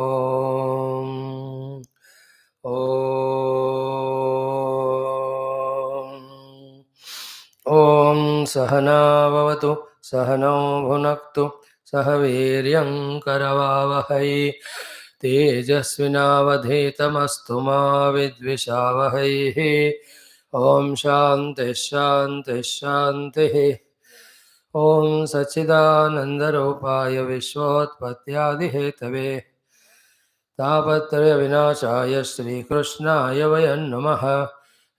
ॐ ॐ सहना भवतु सहनौ भुनक्तु सह वीर्यं करवावहै तेजस्विनावधीतमस्तु मा विद्विषावहैः ॐ शान्तिः शान्तिः शान्तिः ॐ सच्चिदानन्दरूपाय विश्वोत्पत्त्यादिहेतवे तापत्रयविनाशाय श्रीकृष्णाय वयं नमः।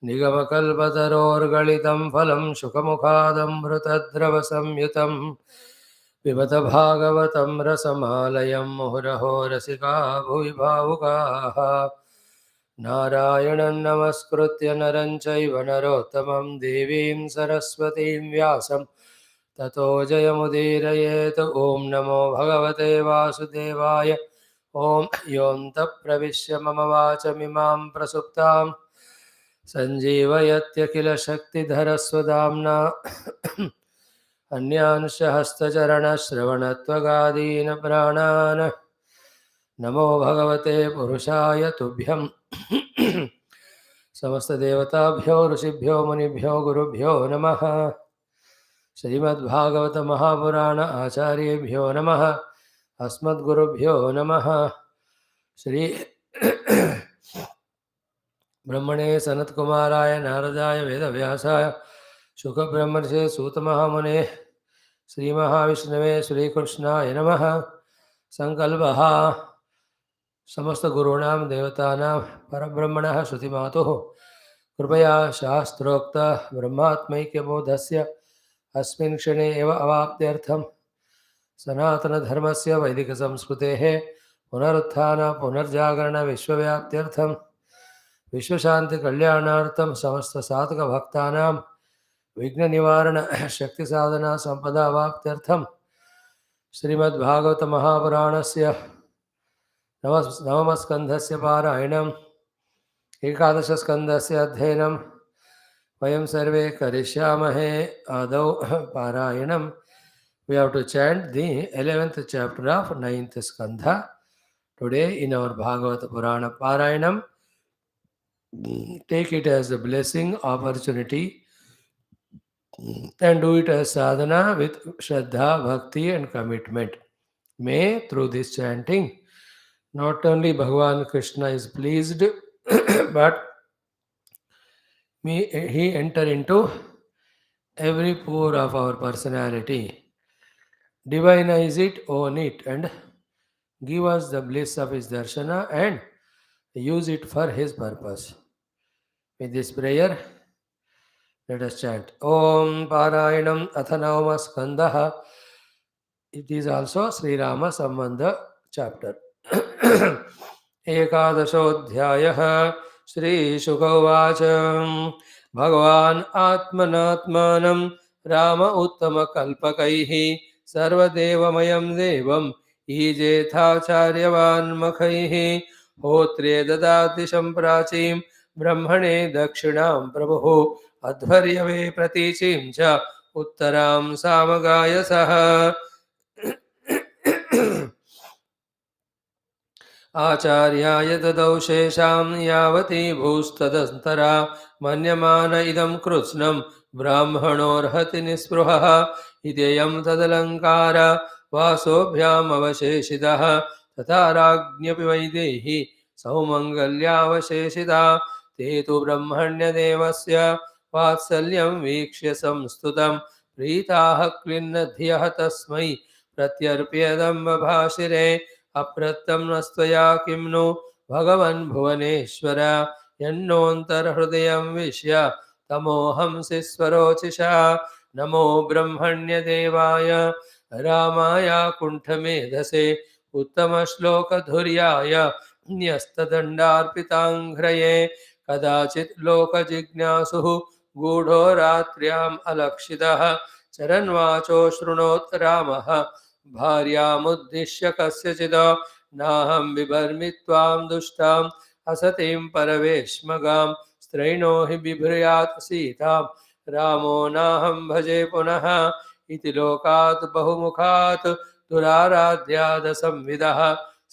निगमकल्पतरोर्गलितं फलं शुकमुखादमृतद्रवसंयुतं पिबत भागवतं रसमालयं मुहुरहो रसिका भुवि भावुकाः। नारायणं नमस्कृत्य नरं चैव नरोत्तमं देवीं सरस्वतीं व्यासं ततो जयमुदीरयेत्। ॐ नमो भगवते वासुदेवाय। ॐ योऽन्तः प्रविश्य मम वाचमिमां प्रसुप्तां सञ्जीवयत्यखिलशक्तिधरस्वधाम्ना अन्यांश हस्तचरणश्रवणत्वगादीन् प्राणान् नमो भगवते पुरुषाय तुभ्यं समस्तदेवताभ्यो ऋषिभ्यो मुनिभ्यो गुरुभ्यो नमः। श्रीमद्भागवत महापुराण आचार्येभ्यो नमः। अस्मद्गुरुभ्यो नमः। श्री ब्रह्मणे सनत्कुमाराय नारदाय वेदव्यासाय शुकब्रह्मर्षे सूतमहामुने श्रीमहाविष्णवे श्रीकृष्णाय नमः। संकल्पः समस्तगुरूणां देवतानां परब्रह्मणः श्रुतिमातुः कृपया शास्त्रोक्त ब्रह्मात्मैक्यबोधस्य अस्मिन् क्षणे एव अवाप्त्यर्थं सनातनधर्मस्य वैदिकसंस्कृतेः पुनरुत्थान पुनर्जागरण विश्वव्याप्त्यर्थं विश्वशान्तिकल्याणार्थं समस्तसाधकभक्तानां विघ्ननिवारण शक्तिसाधना सम्पदावाप्त्यर्थं श्रीमद्भागवत महापुराणस्य नवमस्कन्धस्य पारायणम् एकादशस्कन्धस्य अध्ययनं वयं सर्वे करिष्यामहे। आदौ पारायणं we have to chant the 11th chapter of 9th skandha today in our Bhagavata Purana Parayanam. Take it as a blessing, opportunity, and do it as sadhana with Shraddha, Bhakti and commitment. May through this chanting, not only Bhagavan Krishna is pleased, but may he enter into every pore of our personality. Divinize it, own it, and give us the bliss of his darshana and use it for his purpose. With this prayer, let us chant. Om Parayanam Athanavama Skandaha. It is also Sri Rama Sambandha chapter. Ekadashodhyayah Shri Shuka Uvacha Bhagavan Atmanatmanam Rama Uttama Kalpakaihi Sarvadevamayam Devam Ijethaacharyavan Makhaihi Hotre Dadati Samprachim Brahmane Dakshinam Prabhu Adhvaryave Praticim Cha Uttaram Samagaya Saha आचार्याय ददौ शेषां यावती भूस्तदन्तरा मन्यमान इदं कृत्स्नं ब्राह्मणोऽर्हति निःस्पृहः इत्ययं तदलङ्कार वासोभ्यामवशेषितः तथा राज्ञपि वैदेही सौमङ्गल्यावशेषिता ते तु ब्रह्मण्यदेवस्य वात्सल्यं वीक्ष्य संस्तुतं प्रीताः क्लिन्नधियः तस्मै प्रत्यर्प्यदम्बभाषिरे अप्रत्यं नस्त्वया किं नु भगवन् भुवनेश्वर यन्नोऽन्तर्हृदयं विश्य तमोहंसि स्वरोचिषा नमो ब्रह्मण्यदेवाय रामाय कुण्ठमेधसे उत्तमश्लोकधुर्याय न्यस्तदण्डार्पिताङ्घ्रये कदाचित् लोकजिज्ञासुः गूढो रात्र्याम् अलक्षितः चरन्वाचो शृणोत् रामः भार्यामुद्दिश्य कस्यचित् नाहं बिभर्मि त्वां दुष्टाम् असतीं परवेश्मगां स्त्रैणो हि बिभ्रयात् सीतां रामो नाहं भजे पुनः इति लोकात् बहुमुखात् दुराराध्यादसंविदः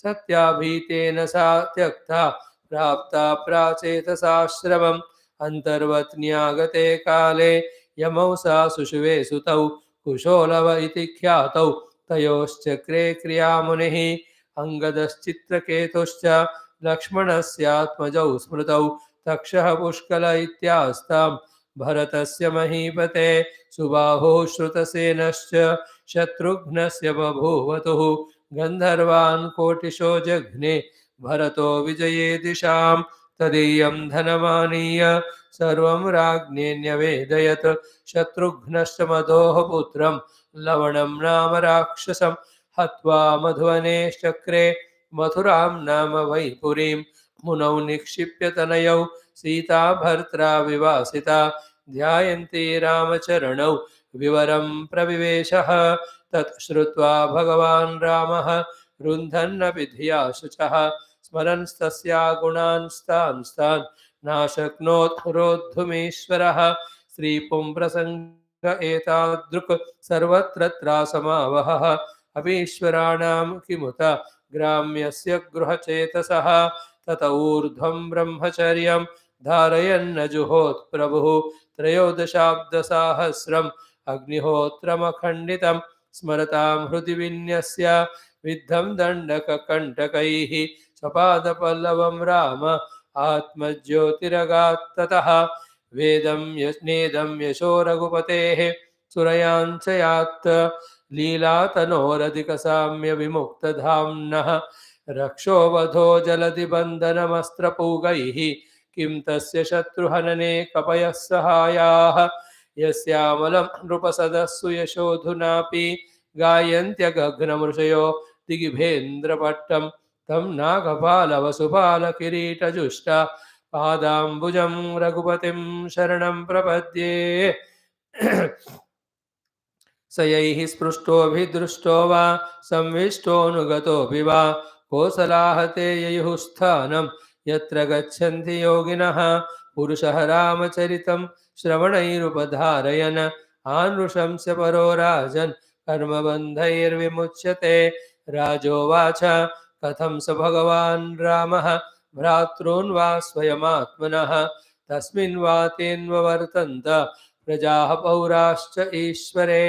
सत्याभीतेन सा त्यक्ता प्राप्ता प्राचेतसाश्रमम् अन्तर्वत्न्यागते काले यमौ सा सुषुवे सुतौ कुशोलव इति ख्यातौ तयोश्चक्रे क्रियामुनिः अङ्गदश्चित्रकेतुश्च लक्ष्मणस्यात्मजौ स्मृतौ तक्षः पुष्कल इत्यास्तां भरतस्य महीपते सुबाहुः श्रुतसेनश्च शत्रुघ्नस्य बभूवतुः गन्धर्वान् कोटिशो जघ्ने भरतो विजये दिशां तदीयं धनमानीय सर्वं राज्ञे न्यवेदयत् शत्रुघ्नश्च मदोः पुत्रं लवणं नाम राक्षसं हत्वा मधुवने चक्रे मथुरां नाम वैपुरीं मुनौ निक्षिप्य तनयौ सीता भर्त्रा विवासिता ध्यायन्ती रामचरणौ विवरं प्रविवेशः तत् श्रुत्वा भगवान् रामः रुन्धन्नपि धिया शुचः स्मरन्स्तस्या गुणांस्तान् नाशक्नोत् रोद्धुमीश्वरः स्त्रीपुंप्रसङ्ग एतादृक् सर्वत्र त्रासमावहः अभीश्वराणां किमुत ग्राम्यस्य गृहचेतसः तत ऊर्ध्वं ब्रह्मचर्यं धारयन्न जुहोत् प्रभुः त्रयोदशाब्दसाहस्रम् अग्निहोत्रमखण्डितं स्मरतां हृदि विन्यस्य विद्धं दण्डककण्टकैः स्वपादपल्लवं राम आत्मज्योतिरगात्ततः वेदं नेदं यशो रघुपतेः सुरयाञ्चयात् लीलातनोरधिकसाम्य विमुक्तधाम्नः रक्षोवधो जलधिबन्धनमस्त्रपूगैः किं तस्य शत्रुहनने कपयः सहायाः यस्यामलं नृपसदस्सु यशोधुनापि गायन्त्यगग्नमृषयो दिगिभेन्द्रपट्टं तं नागपालवसुपालकिरीटजुष्टा पादाम्बुजं रघुपतिं शरणं प्रपद्ये स यैः स्पृष्टोऽभिदृष्टो वा संविष्टोऽनुगतोऽपि वा कोसलाहते ययुः स्थानं यत्र गच्छन्ति योगिनः पुरुषः रामचरितं श्रवणैरुपधारयन् आनृशंस्य परो राजन् कर्मबन्धैर्विमुच्यते राजोवाच कथं स भगवान् रामः भ्रातॄन् वा स्वयमात्मनः तस्मिन् वा तेन्वर्तन्त प्रजाः पौराश्च ईश्वरे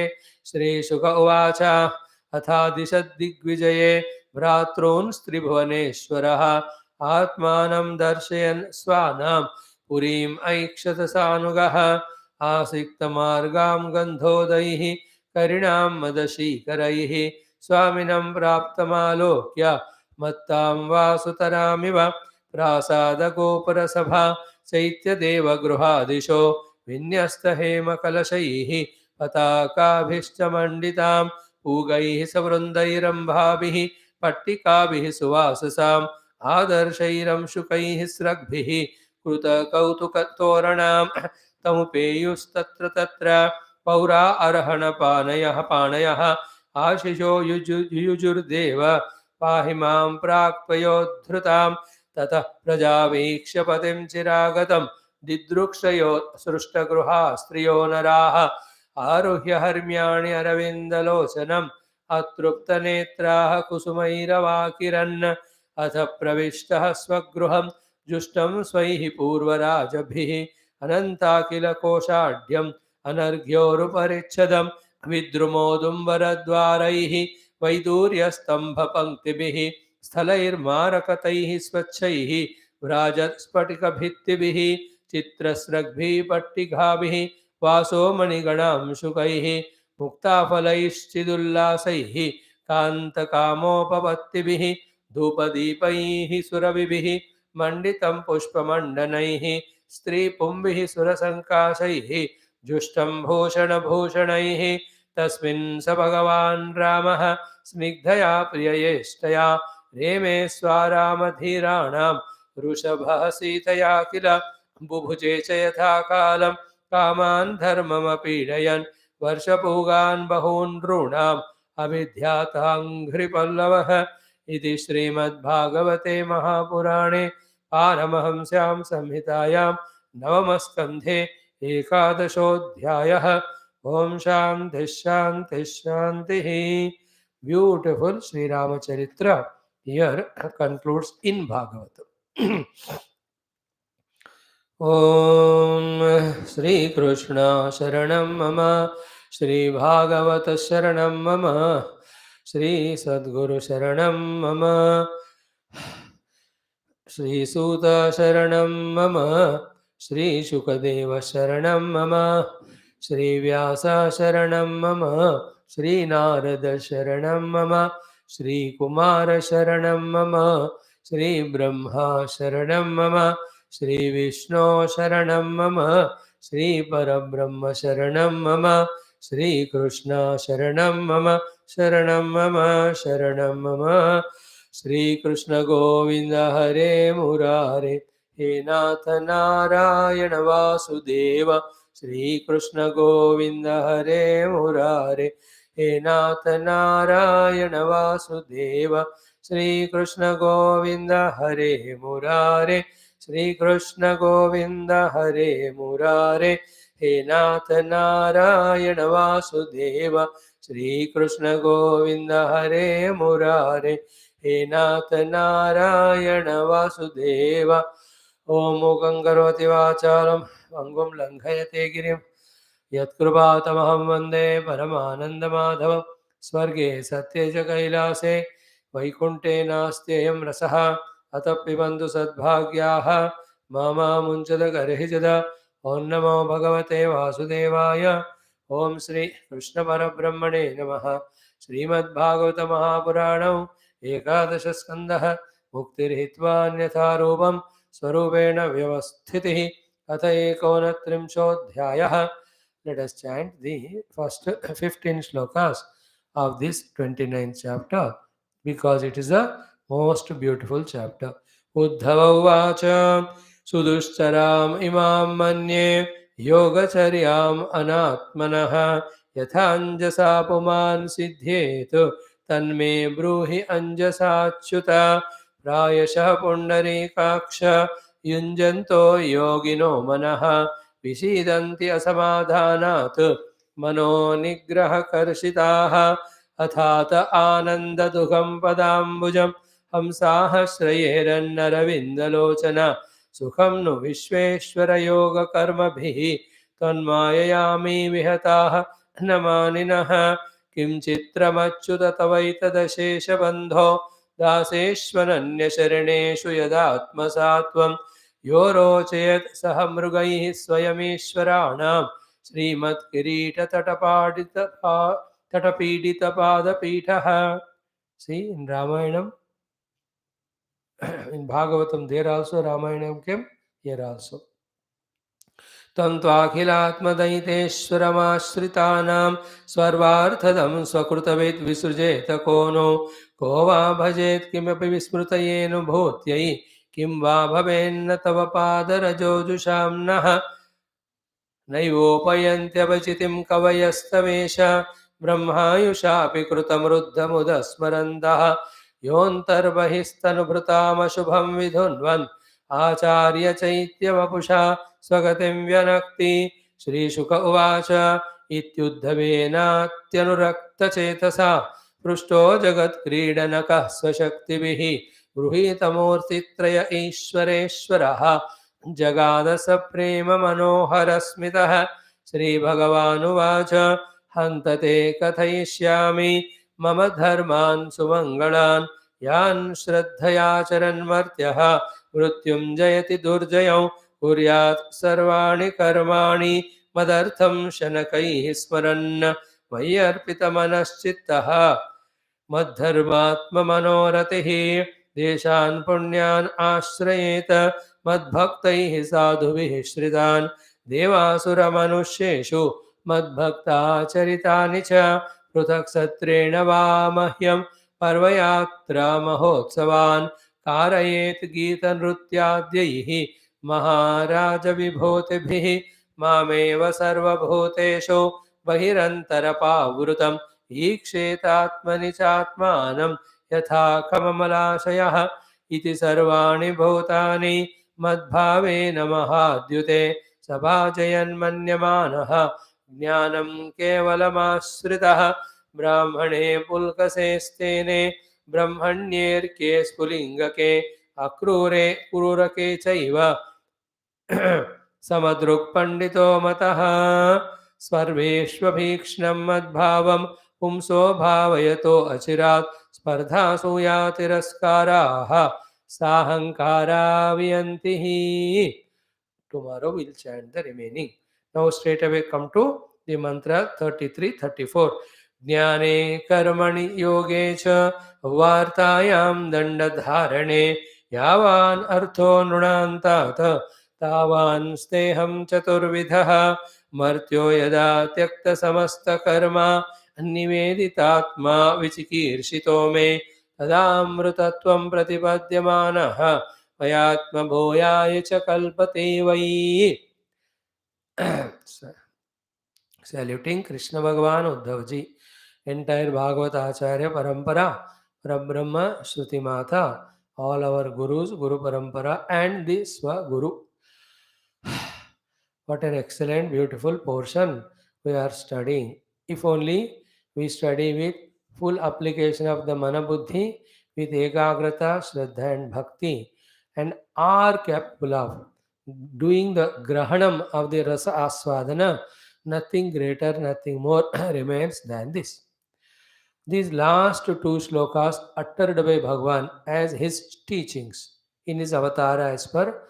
श्रीशुक उवाच अथादिशद्दिग्विजये भ्रातॄन् स्त्रिभुवनेश्वरः आत्मानं दर्शयन् स्वानां पुरीम् ऐक्षत सानुगः आसिक्तमार्गां गन्धोदैः करिणां मदशीकरैः स्वामिनं प्राप्तमालोक्य मत्तां वासुतरामिव प्रासादगोपुरसभा चैत्यदेवगृहादिशो विन्यस्तहेमकलशैः पताकाभिश्च मण्डितां पूगैः सवृन्दैरम्भाभिः पट्टिकाभिः सुवाससाम् आदर्शैरंशुकैः स्रग्भिः कृतकौतुकतोरणां तमुपेयुस्तत्र तत्र पौरा पाणयः आशिषो युयुजुर्देव पाहि मां प्राक्त्वयोद्धृतां ततः प्रजावीक्ष्य पतिं चिरागतं दिदृक्षयो सृष्टगृहा स्त्रियो नराः आरुह्य हर्म्याणि अरविन्दलोचनम् अतृप्तनेत्राः कुसुमैरवाकिरन् अथ प्रविष्टः स्वगृहं जुष्टं स्वैः पूर्वराजभिः अनन्ताखिलकोशाढ्यम् अनर्घ्योरुपरिच्छदं विद्रुमोदुम्बरद्वारैः वैदूर्यस्तम्भपङ्क्तिभिः स्थलैर्मारकतैः स्वच्छैः व्राजस्फटिकभित्तिभिः चित्रस्रग्भिः पट्टिकाभिः वासो मणिगणांशुकैः मुक्ताफलैश्चिदुल्लासैः कान्तकामोपपत्तिभिः धूपदीपैः सुरभिभिः मण्डितं पुष्पमण्डनैः स्त्रीपुंभिः सुरसङ्काशैः जुष्टं भूषणभूषणैः तस्मिन् स भगवान् रामः स्निग्धया प्रिययेष्टया रेमे स्वारामधीराणां वृषभः सीतया किल बुभुजे च यथा कालं कामान् धर्ममपीडयन् वर्षपूगान् बहून् नॄणाम् अभिध्याताङ्घ्रिपल्लवः इति श्रीमद्भागवते महापुराणे पारमहंस्यां संहितायां नवमस्कन्धे एकादशोऽध्यायः। ओम शांति शांति शांति। Beautiful Shri Ramcharitra here concludes in Bhagavatam. Om Shri Krishna Sharanam Mama, Shri Bhagavata Sharanam Mama, Shri Sadguru Sharanam Mama, Shri Suta Sharanam Mama, Shri Shukadeva Sharanam Mama, Shri Vyasa Sharanam Mama, Shri Narada Sharanam Mama, Shri Kumara Sharanam Mama, Shri Brahma Sharanam Mama, Shri Vishnu Sharanam Mama, Shri Parabrahma Sharanam Mama, Shri Krishna Sharanam Mama, Sharanam Mama, Sharanam Mama. Shri Krishna Govinda Hare Murare, He Nath Narayana Vasudeva. Shri Krishna Govinda Hare Murare, He Nath Narayana Vasudeva. Shri Krishna Govinda Hare Murare, Shri Krishna Govinda Hare Murare, He Nath Narayana Vasudeva. Shri Krishna Govinda Hare Murare, He Nath Narayana Vasudeva. Om Mukhaṁ Karoti Vācālam Angum Langhayate Girim Yatkrupātamaham Vande Paramanandamadhavam Swarge Satye Ca Kailase Vaikunte Nasteyam Rasaha Atapibantu Sadbhagyaha Mama Munchada Garhijada Om Namo Bhagavate Vasudevaya. Om Shri Krishna Parabrahmane Namaha. Srimad Bhagavata Mahapuranam Ekadasha Skandha Muktirhitva Rupam Swarupena Vyavasthitihi Atha Ekonatrimshodhyayah. Let us chant the first 15 slokas of this 29th chapter because it is the most beautiful chapter. Uddhava Uvacha Suduscharam Imam Manye Yogacharyam Anatmanah Yathanjasa Puman Siddhetu Tanme Bruhi Anjasachyuta Prayasha Pundarikaksha Yunjanto Yogino Manaha विषीदन्ति असमाधानात् मनो निग्रहकर्षिताः अथात आनन्ददुःखं पदाम्बुजं हंसाः श्रयेरन्नरविन्दलोचना सुखं नु विश्वेश्वरयोगकर्मभिः तन्माययामि विहताः न मानिनः किं चित्रमच्युत तवैतदशेषबन्धो दासेष्वनन्यशरणेषु यदात्मसात्वं यो रोचयत् सह मृगैः स्वयमीश्वराणां श्रीमत्किरीटतटपीडितपादपीठः. See, in Ramayanam, in Bhagavatam, there also Ramayanam came, here also. तन्त्वाखिलात्मदैतेश्वरमाश्रितानां सर्वार्थदं स्वकृतवेद् विसृजेत को no को वा भजेत् किमपि विस्मृतयेनुभूत्यै किं वा भवेन्न तव पादरजोजुषाम्नः नैवोपयन्त्यवचितिं कवयस्तवेश ब्रह्मायुषापि कृतमृद्धमुदस्मरन्तः योऽन्तर्बहिस्तनुभृतामशुभं विधुन्वन् आचार्य चैत्यवपुषा स्वगतिं व्यनक्ति. श्रीशुक उवाच इत्युद्धवेनात्यनुरक्तचेतसा पृष्टो जगत्क्रीडनकः स्वशक्तिभिः गृहीतमूर्तित्रय ईश्वरेश्वरः जगाद सप्रेम मनोहरस्मितः. श्रीभगवानुवाच हन्त ते कथयिष्यामि मम धर्मान् सुमङ्गलान् यान् श्रद्धयाचरन्मर्त्यः मृत्युञ्जयति दुर्जयं कुर्यात् सर्वाणि कर्माणि मदर्थं शनकैः स्मरन् मय्यर्पितमनश्चित्तः मद्धर्मात्ममनोरतिः देशान् पुण्यान् आश्रयेत मद्भक्तैः साधुभिः श्रितान् देवासुरमनुष्येषु मद्भक्ताचरितानि च पृथक् सत्रेण वा मह्यं पर्वयात्रा महोत्सवान् कारयेत् गीतनृत्याद्यैः महाराजविभूतिभिः मामेव सर्वभूतेषु बहिरन्तरपावृतम् ईक्षेतात्मनि चात्मानं यथा कमलाशयः इति सर्वाणि भूतानि मद्भावेन महाद्युते सभाजयन्मन्यमानः ज्ञानं केवलमाश्रितः ब्राह्मणे पुल्कसेस्तेने ब्रह्मण्येर्के स्फुलिङ्गके अक्रूरे पुरुरके चैव समदृक्पण्डितो मतः सर्वेष्वभीक्ष्णं मद्भावं पुंसो भावयतो अचिरात् स्पर्धासूया तिरस्काराः साहङ्कारा वियन्ति हि. Tomorrow we'll chant the remaining. Now straight away come to the mantra 33-34. Jnane karmani yoge cha vartayam dandadharane yavan artho nunantat tavan steham chaturvidha martyo yada tyakta samasta karma निवेदितात्मा विचिकीर्षितो मे तदामृतत्वं प्रतिपद्यमानः मयात्मभूयाय च कल्पते वै. Saluting Krishna Bhagavan Uddhavji, entire Bhagavata Acharya Parampara, Parabrahma Shruti Mata, all our Gurus, Guru Parampara and the Swaguru. What an excellent, beautiful portion we are studying. If only we study with full application of the Mana Buddhi, with Ekagrata, Shraddha and Bhakti, and are capable of doing the Grahanam of the Rasa Aswadana, nothing greater, nothing more remains than this. These last two shlokas uttered by Bhagavan as his teachings in his avatara as per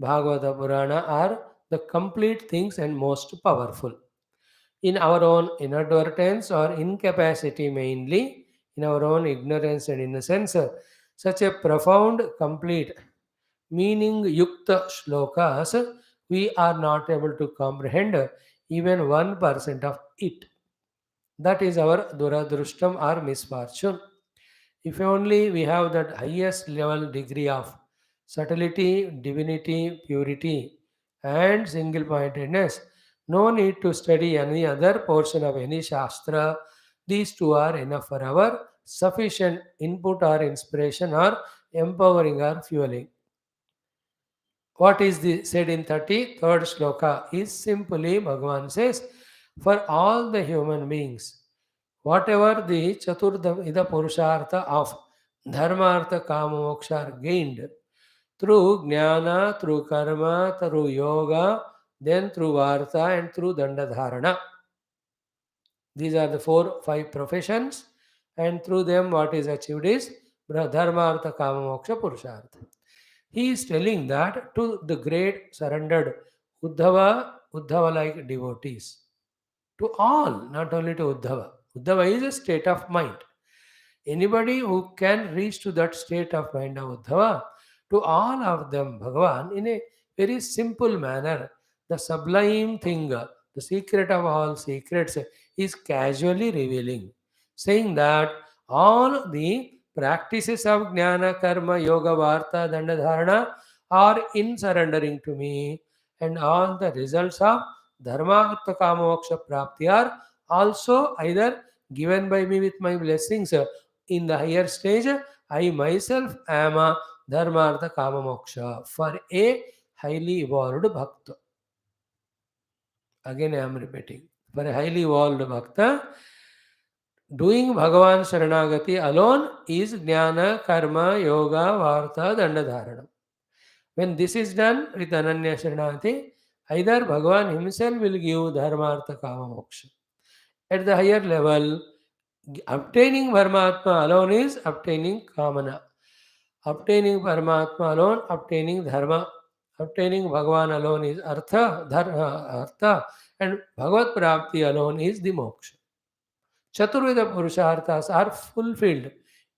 Bhagavata Purana are the complete things and most powerful. In our own inadvertence or incapacity, mainly in our own ignorance and innocence, such a profound, complete, meaning yukta shlokas, we are not able to comprehend even 1% of it. That is our duradrushtam or misfortune. If only we have that highest level degree of subtlety, divinity, purity, and single pointedness, no need to study any other portion of any Shastra. These two are enough for our sufficient input or inspiration or empowering or fueling. What is the said in 33rd shloka is simply Bhagavan says, for all the human beings, whatever the Chaturdhavida Purushartha of Dharma, Artha, Kama, Moksha are gained through Jnana, through Karma, through Yoga, then through Vartha and through Dandadharana. These are the 4-5 professions, and through them what is achieved is Dharma, Artha, Kama, Moksha, Purushartha. He is telling that to the great surrendered Uddhava like devotees, to all, not only to Uddhava. Uddhava is a state of mind. Anybody who can reach to that state of mind of Uddhava, to all of them, Bhagavan, in a very simple manner, the sublime thing, the secret of all secrets, is casually revealing, saying that all the practices of Jnana, Karma, Yoga, Varta, Dandadharana are in surrendering to me, and all the results of Dharma, Artha, Kama, Moksha, Prapti are also either given by me with my blessings in the higher stage. I myself am a Dharma, Artha, Kama, Moksha for a highly evolved Bhakta. Again, I am repeating. For a highly evolved Bhakta, doing Bhagavan Sharanagati alone is Jnana, Karma, Yoga, Vartha, Dandadharana. When this is done with Ananya Sharanagati, either Bhagavan himself will give Dharma, Artha, Kama, Moksha. At the higher level, obtaining Paramatma alone is obtaining Kamana. Obtaining Paramatma alone, obtaining Dharma. Obtaining Bhagavan alone is Artha, and Bhagavad Prapti alone is the Moksha. Chaturveda Purusharthas are fulfilled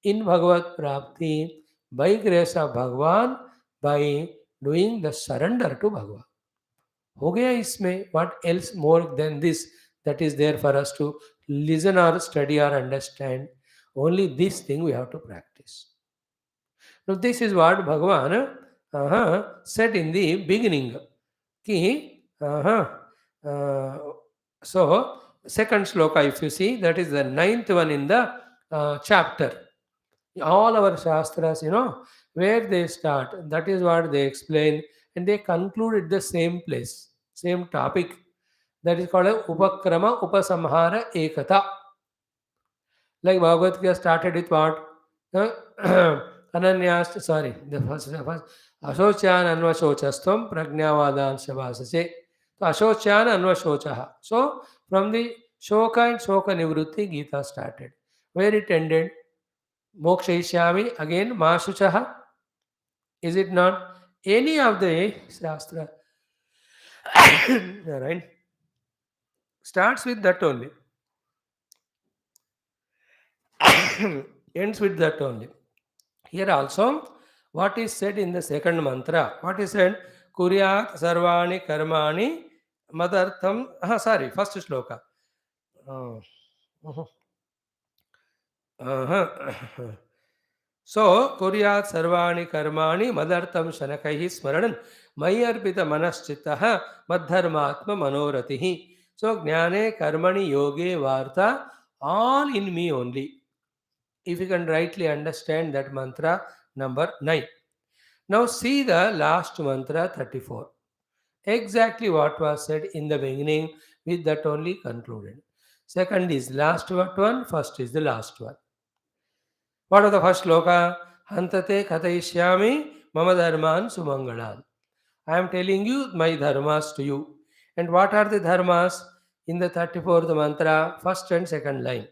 in Bhagavad Prapti by grace of Bhagavan, by doing the surrender to Bhagavan. हो गया इसमें, what else more than this that is there for us to listen or study or understand? Only this thing we have to practice. Now this is what Bhagavan said in the beginning. Ki, so second sloka, if you see, that is the 9th one in the chapter. All our Shastras, where they start, that is what they explain, and they conclude at the same place, same topic. That is called a Upakrama Upasamhara Ekata. Like Bhagavad Gita started with what? Uh, Ananyast, sorry, the first Ashochan Anvashocastvam Prajnavadan Shavasase. So Ashochan Anvashochaha. So from the Shoka and Shoka Nivrutti Gita started. Where it ended, Mokshaishyami, again Mashuchaha. Is it not? Any of the Shastra, right, starts with that only, ends with that only. Here also, what is said in the second mantra? What is said? Kuryat sarvani karmani madartham. Sorry, first shloka. Uh, uh-huh. Uh-huh. So, kuryat sarvani karmani madartham shanakaihi smaranan mayarpita manaschittaha madharmatma manoratihi. So, jnane karmani yoge varta, all in me only. If you can rightly understand that mantra number 9. Now see the last mantra 34. Exactly what was said in the beginning, with that only concluded. Second is last one, first is the last one. What are the first sloka? Hantate katayishyami mama dharman sumangalan. I am telling you my dharmas to you. And what are the dharmas? In the 34th mantra, first and second line.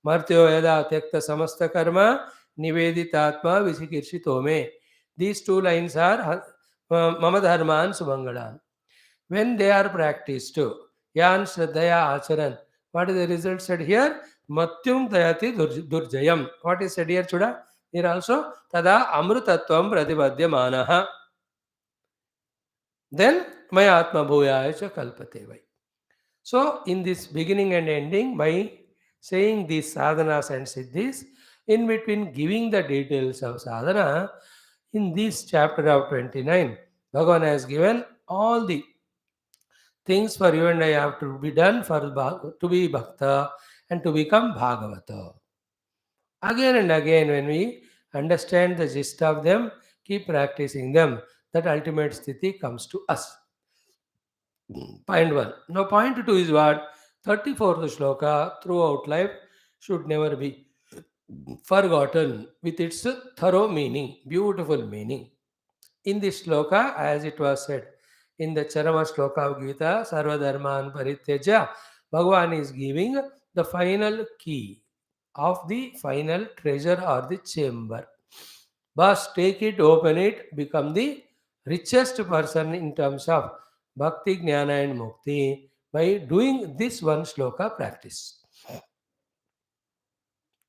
Martyo yada tyakta samasta karma niveditatma visikirshito me. These two lines are mama dharman sumangalan. When they are practiced, yan shraddhaya acharan. What is the result said here? Matyum dayati durjayam. What is said here, Chuda? Here also, tada amrutatvam pratibhadyamanaha. Then maya atma bhuyaya cha kalpate vai. So, in this beginning and ending, by saying these sadhanas and siddhis, in between giving the details of sadhana, in this chapter of 29, Bhagavan has given all the things for you and I have to be done for to be Bhakta and to become Bhagavata. Again and again, when we understand the gist of them, keep practicing them, that ultimate sthiti comes to us. Point 1. Now, point 2 is what? 34th shloka throughout life should never be forgotten with its thorough meaning, beautiful meaning. In this shloka, as it was said in the Charama shloka of Gita, Sarvadharman Parityaja, Bhagavan is giving the final key of the final treasure or the chamber. Bas, take it, open it, become the richest person in terms of bhakti, jnana, and mukti by doing this one shloka practice.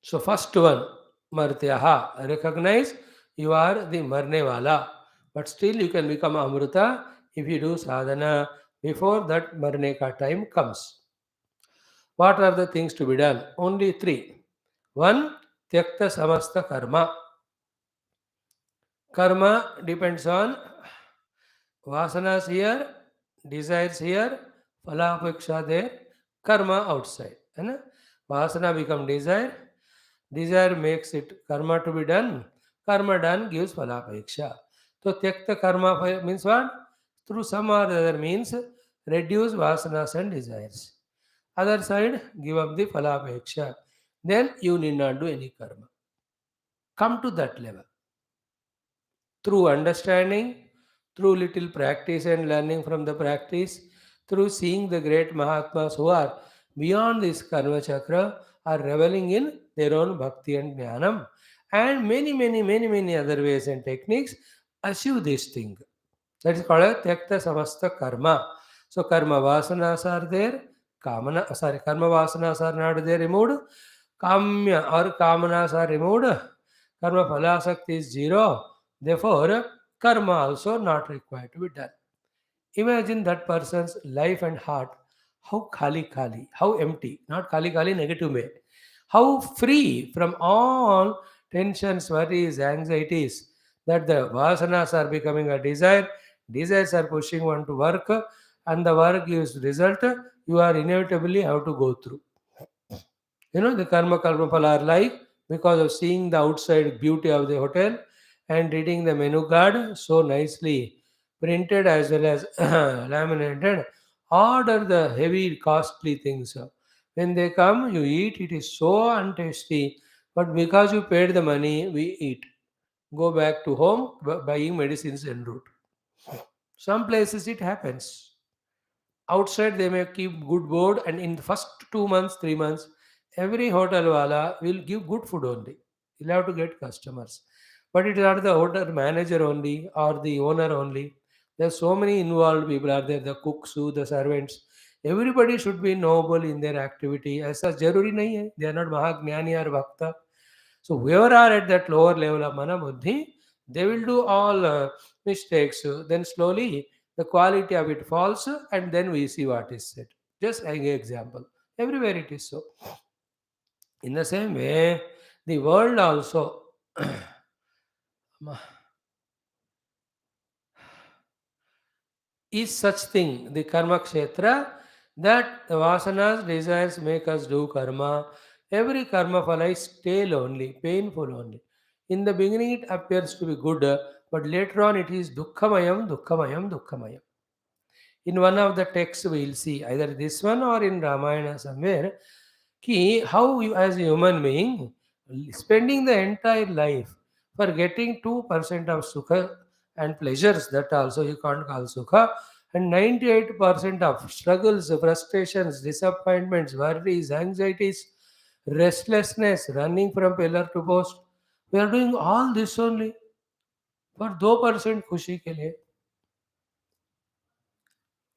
So, first one, Martyaha, recognize you are the Marnewala, but still you can become Amruta if you do sadhana before that Marne ka time comes. What are the things to be done? Only three. One, Tyakta Samasta Karma. Karma depends on vasanas here, desires here, phalapeksha there, karma outside. है Vasana become desire, desire makes it karma to be done, karma done gives phalapeksha. So tyakta karma means what? Through some or other means reduce vasanas and desires. Other side, give up the phalapeksha. Then you need not do any karma. Come to that level. Through understanding, through little practice and learning from the practice, through seeing the great Mahatmas who are beyond this Karma Chakra, are reveling in their own Bhakti and Jnanam, and many other ways and techniques, achieve this thing. That is called a Tyakta Samasta Karma. So Karma Vasanas are there, Karma Vasanas are not there removed, Kamya or Kamanas are removed, Karma Phalasakti is zero. Therefore, karma also not required to be done. Imagine that person's life and heart, how khali, how empty, not khali negative way, how free from all tensions, worries, anxieties, that the vasanas are becoming a desire, desires are pushing one to work, and the work gives result, you are inevitably have to go through. The karma phala are like because of seeing the outside beauty of the hotel and reading the menu card so nicely printed as well as laminated. Order the heavy, costly things. When they come, you eat. It is so untasty. But because you paid the money, we eat. Go back to home buying medicines en route. Some places it happens. Outside they may keep good board, and in the first 2 months, 3 months, every hotel wala will give good food only. You'll have to get customers. But it is not the hotel manager only or the owner only. There's so many involved people are there, the cooks, the servants. Everybody should be noble in their activity. ऐसा जरूरी नहीं है. They are not महाज्ञानी or bhakta. So whoever are at that lower level of mana buddhi, they will do all mistakes. Then slowly the quality of it falls, and then we see what is said. Just an example. Everywhere it is so. In the same way, the world also is such thing, the karma kshetra, that the vasanas, desires make us do karma. Every karma phala is stale only, painful only. In the beginning it appears to be good, but later on it is dukkhamayam, dukkhamayam, dukkhamayam. In one of the texts we will see, either this one or in Ramayana somewhere, ki how you as a human being spending the entire life for getting 2% of sukha and pleasures, that also you can't call sukha, and 98% of struggles, frustrations, disappointments, worries, anxieties, restlessness, running from pillar to post. We are doing all this only for 2% खुशी के लिए.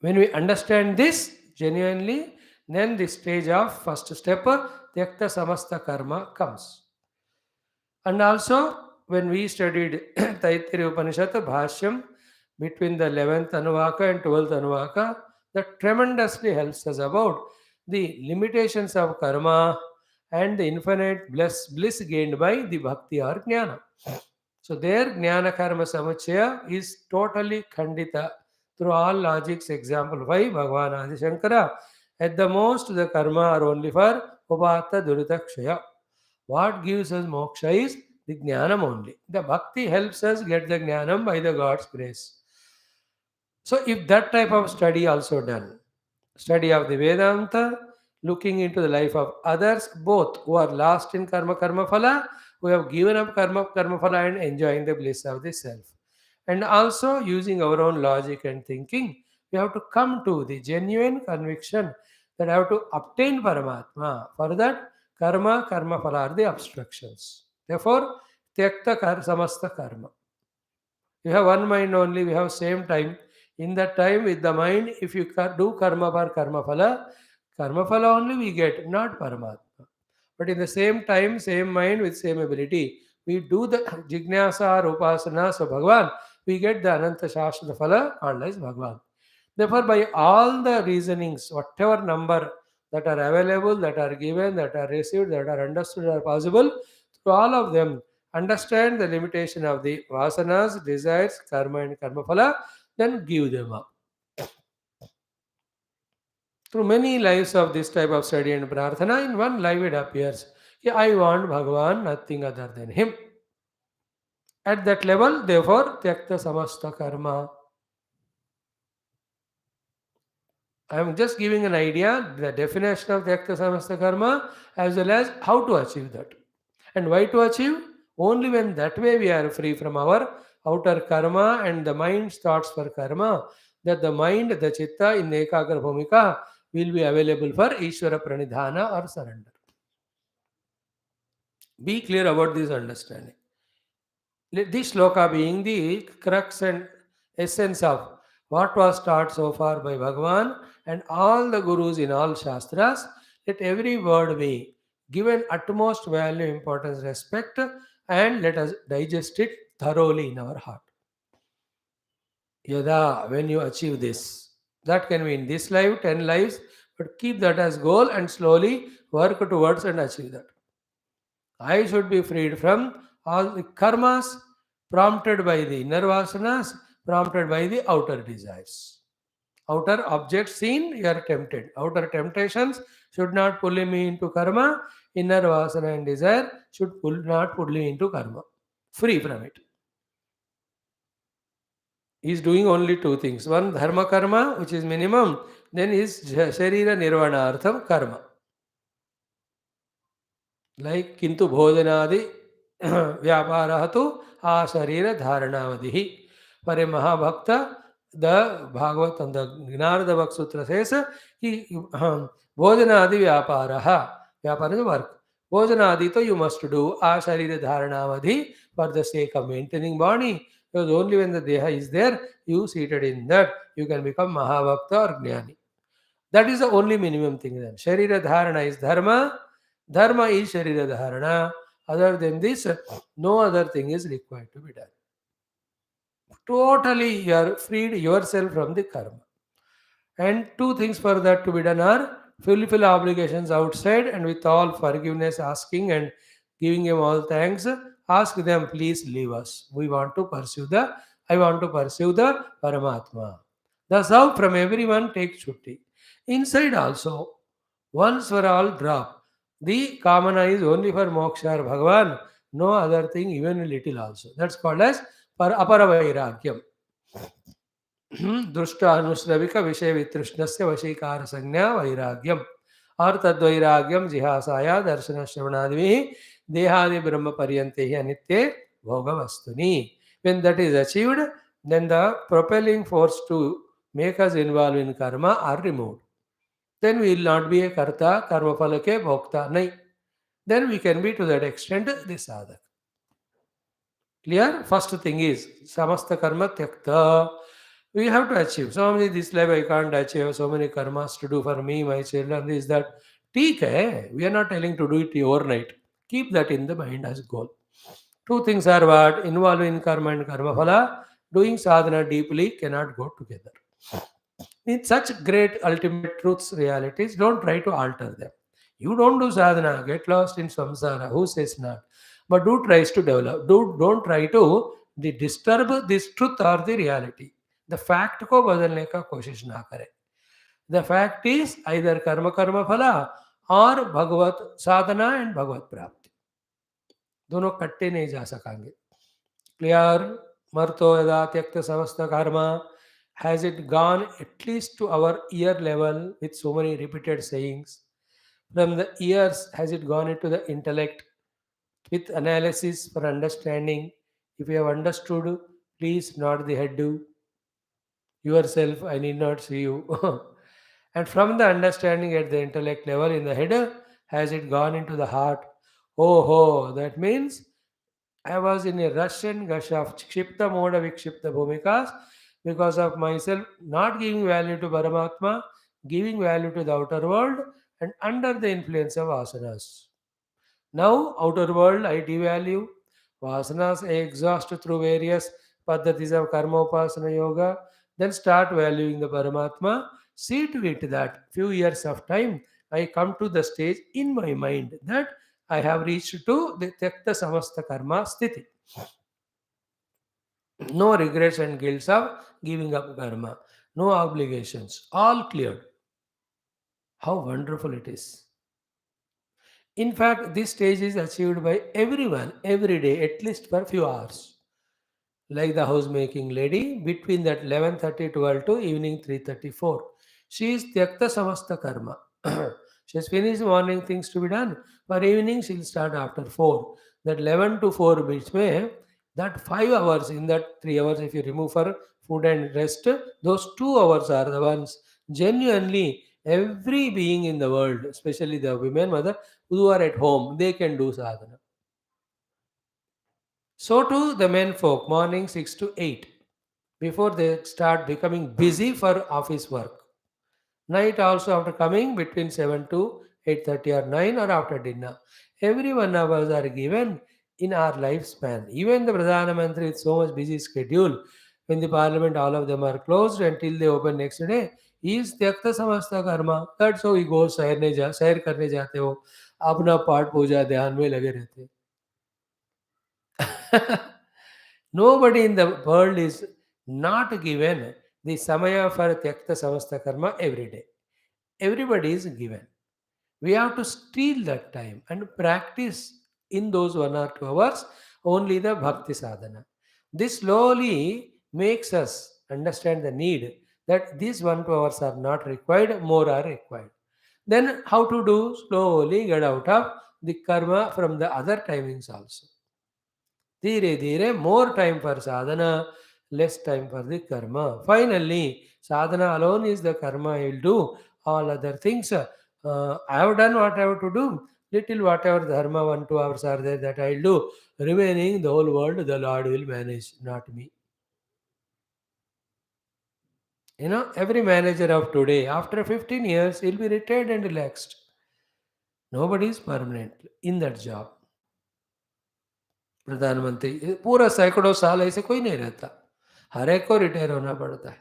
When we understand this genuinely, then the stage of first step, Tyakta Samasta Karma comes. And also, when we studied Taittiriya Upanishad Bhashyam between the 11th Anuvaka and 12th Anuvaka, that tremendously helps us about the limitations of karma and the infinite bliss gained by the bhakti or jnana. So there jnana karma samuchaya is totally khandita through all logics. Example why Bhagavan Adi Shankara, at the most the karma are only for upata durutakshaya. What gives us moksha is the jnanam only. The bhakti helps us get the jnanam by the God's grace. So if that type of study also done, study of the Vedanta, looking into the life of others, both who are lost in karma phala, who have given up karma phala and enjoying the bliss of the self. And also using our own logic and thinking, we have to come to the genuine conviction that I have to obtain Paramatma. For that, karma phala are the obstructions. Therefore, samasta karma. You have one mind only, we have same time. In that time, with the mind, if you do karma for karma phala only we get, not Paramatma. But in the same time, same mind with same ability, we do the jignasa or upasana, so Bhagavan, we get the Ananta Shastra phala called as Bhagavan. Therefore, by all the reasonings, whatever number that are available, that are given, that are received, that are understood, are possible, through all of them, understand the limitation of the vasanas, desires, karma and karma phala, then give them up. Through many lives of this type of study and prarthana, in one life it appears, "Yeah, I want Bhagavan, nothing other than Him." At that level, therefore, tyakta samasta karma. I am just giving an idea, the definition of tyakta samasta karma, as well as how to achieve that. And why to achieve? Only when that way we are free from our outer karma and the mind's thoughts for karma, that the mind, the chitta in Ekagra Bhumika will be available for Ishvara Pranidhana or surrender. Be clear about this understanding. Let this sloka being the crux and essence of what was taught so far by Bhagavan and all the gurus in all Shastras, let every word be given utmost value, importance, respect, and let us digest it thoroughly in our heart. Yada, when you achieve this, that can be in this life, 10 lives, but keep that as goal and slowly work towards and achieve that. I should be freed from all the karmas prompted by the inner vasanas, prompted by the outer desires. Outer objects seen, you are tempted. Outer temptations should not pull me into karma. Inner vasana and desire should not pull me into karma. Free from it. He is doing only two things. One, dharma karma, which is minimum. Then is sharira nirvana artham karma. Like kintu bhojanadi vyaparaha tu asharira dharanavadihi. For a Mahabhakta, the Bhagavatam, the Gnanada Bhakti Sutra says, ki bhojanadi vyaparaha. Vyapara is work. Bhojanadi to you must do asharira dharanavadhi for the sake of maintaining body. Because only when the Deha is there, you seated in that, you can become Mahabhakta or Jnani. That is the only minimum thing then. Sharira dharana is dharma. Dharma is sharira dharana. Other than this, no other thing is required to be done. Totally, you are freed yourself from the karma. And two things for that to be done are fulfill obligations outside and with all forgiveness asking and giving them all thanks. Ask them, please leave us. I want to pursue the Paramatma. Thus how from everyone take chutti. Inside also, once for all drop. The kamana is only for moksha or Bhagavan, no other thing, even a little also. That's called as aparavairagyam. दृष्टानुश्रविक विषय वितृष्णस्य वशीकार संज्ञा वैराग्यम और तद्वैराग्यम जिहासाया दर्शन श्रवणादि देहादि ब्रह्म पर्यंते ही अनित्य भोग वस्तुनि. When that is achieved, then the propelling force to make us involved in karma are removed. Then we will not be a karta, karma phalake bhokta, nahi. Then we can be to that extent the sadhak. Clear? First thing is samasta karma tyakta. We have to achieve. So many this life I can't achieve. So many karmas to do for me, my children, this, that. ठीक है. We are not telling to do it overnight. Keep that in the mind as goal. Two things are what? Involved in karma and karma phala. Doing sadhana deeply cannot go together. In such great ultimate truths, realities, don't try to alter them. You don't do sadhana, get lost in samsara. Who says not? But do tries to develop. Don't try to disturb this truth or the reality. The fact को बदलने का कोशिश ना करें. The fact is either कर्म कर्म फला और भगवत साधना एंड भगवत प्राप्ति. दोनों कट्टे नहीं जा सकेंगे. Clear? Marto yada tyakta samasta karma. Has it gone at least to our ear level with so many repeated sayings? From the ears, has it gone into the intellect with analysis for understanding? If you have understood, please nod the head to yourself. I need not see you. And from the understanding at the intellect level in the head, has it gone into the heart? Oh, ho, that means I was in a rush and gush of Kshipta Moda Vikshipta Bhumikas because of myself not giving value to Paramatma, giving value to the outer world, and under the influence of asanas. Now, outer world I devalue, vasanas I exhaust through various paddhatis of karma upasana yoga, then start valuing the Paramatma. See to it that few years of time I come to the stage in my mind that I have reached to the Tyakta Samasta Karma Sthiti. No regrets and guilts of giving up karma. No obligations. All cleared. How wonderful it is. In fact, this stage is achieved by everyone every day, at least for few hours. Like the housemaking lady, between that 11:30 12 to evening 3:34. She is Tyakta Samasta Karma. She has finished morning things to be done. For evening, she will start after 4. That 11 to 4 beach mein, that 5 hours, in that 3 hours, if you remove for food and rest, those 2 hours are the ones genuinely every being in the world, especially the women, mother, who are at home, they can do sadhana. So too the men folk, morning 6 to 8, before they start becoming busy for office work. Night also after coming between 7 to 8:30 or 9 or after dinner. Every 1 hours are given in our lifespan. Even the Pradhana Mantri with so much busy schedule, when the parliament all of them are closed until they open next day, he is त्यक्त समस्त Karma. That's how he goes सैर करने जाते हो अपना पाठ पूजा ध्यान में लगे रहते. Nobody in the world is not given the samaya for tyakta samasta karma every day. Everybody is given. We have to steal that time and practice in those 1 or 2 hours only the bhakti sadhana. This slowly makes us understand the need that these 1 2 hours are not required, more are required. Then how to do? Slowly get out of the karma from the other timings also. Dhire dhire, more time for sadhana, less time for the karma. Finally, sadhana alone is the karma I will do. All other things, I have done what I have to do. Little whatever dharma, 1 2 hours are there that I will do. Remaining, the whole world, the Lord will manage, not me. Every manager of today, after 15 years, he'll be retired and relaxed. Nobody is permanent in that job. प्रधानमंत्री पूरा सैकड़ों साल ऐसे कोई नहीं रहता. हर एक को रिटायर होना पड़ता है.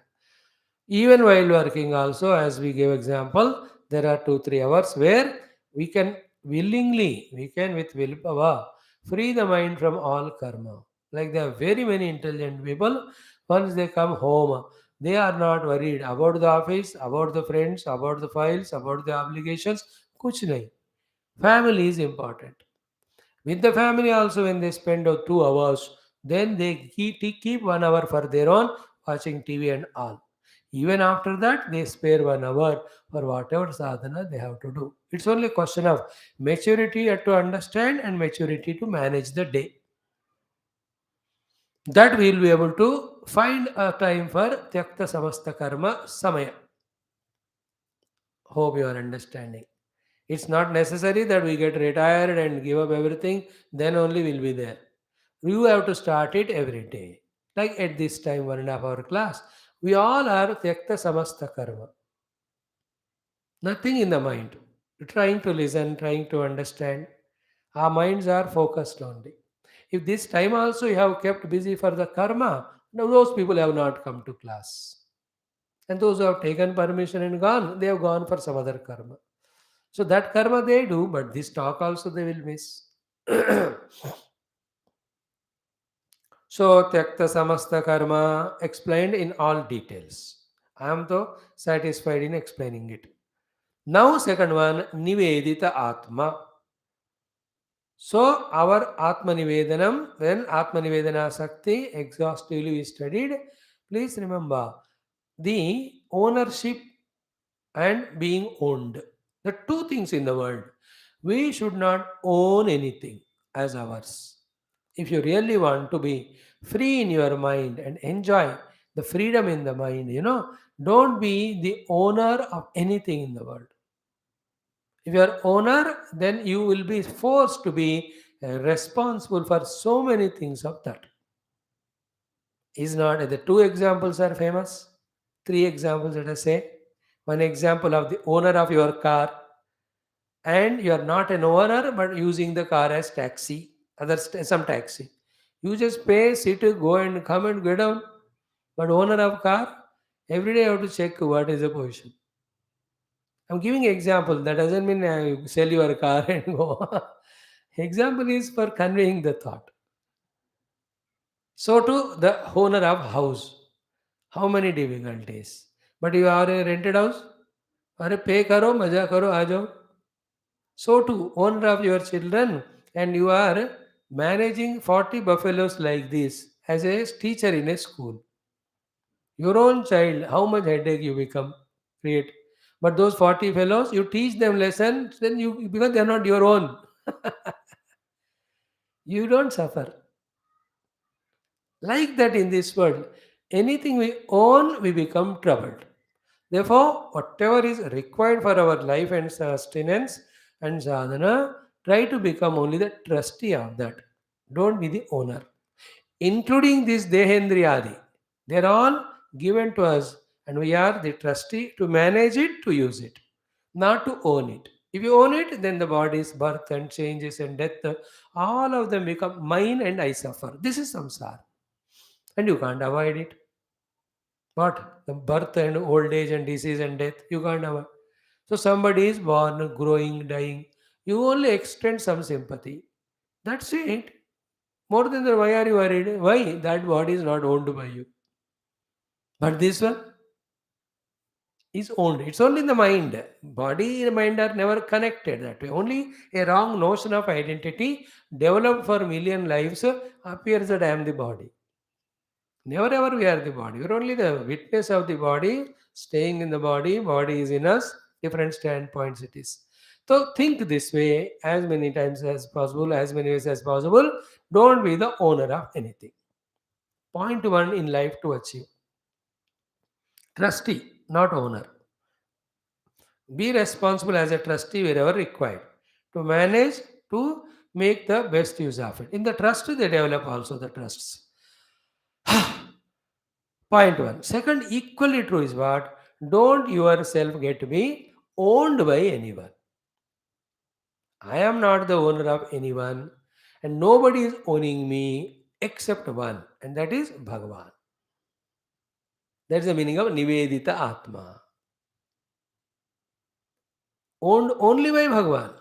Even while working also, as we gave example, there are 2 3 hours where we can we can with willpower free the mind from all karma. Like there are very many intelligent people, once they come home, they are not worried about the office, about the friends, about the files, about the obligations. Kuch nahi. Family is important. With the family also, when they spend 2 hours, then they keep 1 hour for their own watching TV and all. Even after that, they spare 1 hour for whatever sadhana they have to do. It's only a question of maturity to understand and maturity to manage the day. That we will be able to find a time for Tyakta Samasta Karma Samaya. Hope you are understanding. It's not necessary that we get retired and give up everything, then only we'll be there. You have to start it every day. Like at this time, 1.5 hour class, we all are Tyakta Samasta Karma. Nothing in the mind. Trying to listen, trying to understand. Our minds are focused only. If this time also you have kept busy for the karma, now those people have not come to class. And those who have taken permission and gone, they have gone for some other karma. So that karma they do, but this talk also they will miss. So Tyakta Samasta Karma explained in all details. I am though satisfied in explaining it. Now second one, Nivedita Atma. So our Atma Nivedanam, when Atma Nivedana Sakti exhaustively we studied, please remember the ownership and being owned. The two things in the world. We should not own anything as ours. If you really want to be free in your mind and enjoy the freedom in the mind, don't be the owner of anything in the world. If you are owner, then you will be forced to be responsible for so many things of that. Is not the two examples are famous? Three examples, let us say. One example of the owner of your car, and you are not an owner but using the car as taxi, some taxi. You just pay, sit, go and come and get down. But owner of car, every day you have to check what is the position. I'm giving example. That doesn't mean you sell your car and go. Example is for conveying the thought. So to the owner of house, how many difficulties? But you are a rented house. अरे पे करो मजा करो आ जाओ. So too, owner of your children, and you are managing 40 buffaloes like this as a teacher in a school. Your own child, how much headache you create. But those 40 fellows, you teach them lessons, then you because they are not your own. You don't suffer. Like that in this world, anything we own, we become troubled. Therefore, whatever is required for our life and sustenance and sadhana, try to become only the trustee of that. Don't be the owner. Including this Dehendriyadi. They are all given to us, and we are the trustee to manage it, to use it, not to own it. If you own it, then the body's birth and changes and death, all of them become mine and I suffer. This is samsara. And you can't avoid it. What? The birth and old age and disease and death, you can't avoid. So somebody is born, growing, dying. You only extend some sympathy. That's it. More than that, why are you worried? Why? That body is not owned by you. But this one is owned. It's only in the mind. Body and mind are never connected that way. Only a wrong notion of identity developed for million lives appears that I am the body. Never ever we are the body. We're only the witness of the body, staying in the body. Body is in us. Different standpoints it is. So think this way as many times as possible, as many ways as possible. Don't be the owner of anything. Point one in life to achieve. Trustee, not owner. Be responsible as a trustee wherever required to manage, to make the best use of it. In the trust, they develop also the trusts. Point one. Second, equally true is what? Don't yourself get to be owned by anyone. I am not the owner of anyone, and nobody is owning me except one, and that is Bhagavan. That's the meaning of Nivedita Atma. Owned only by Bhagavan.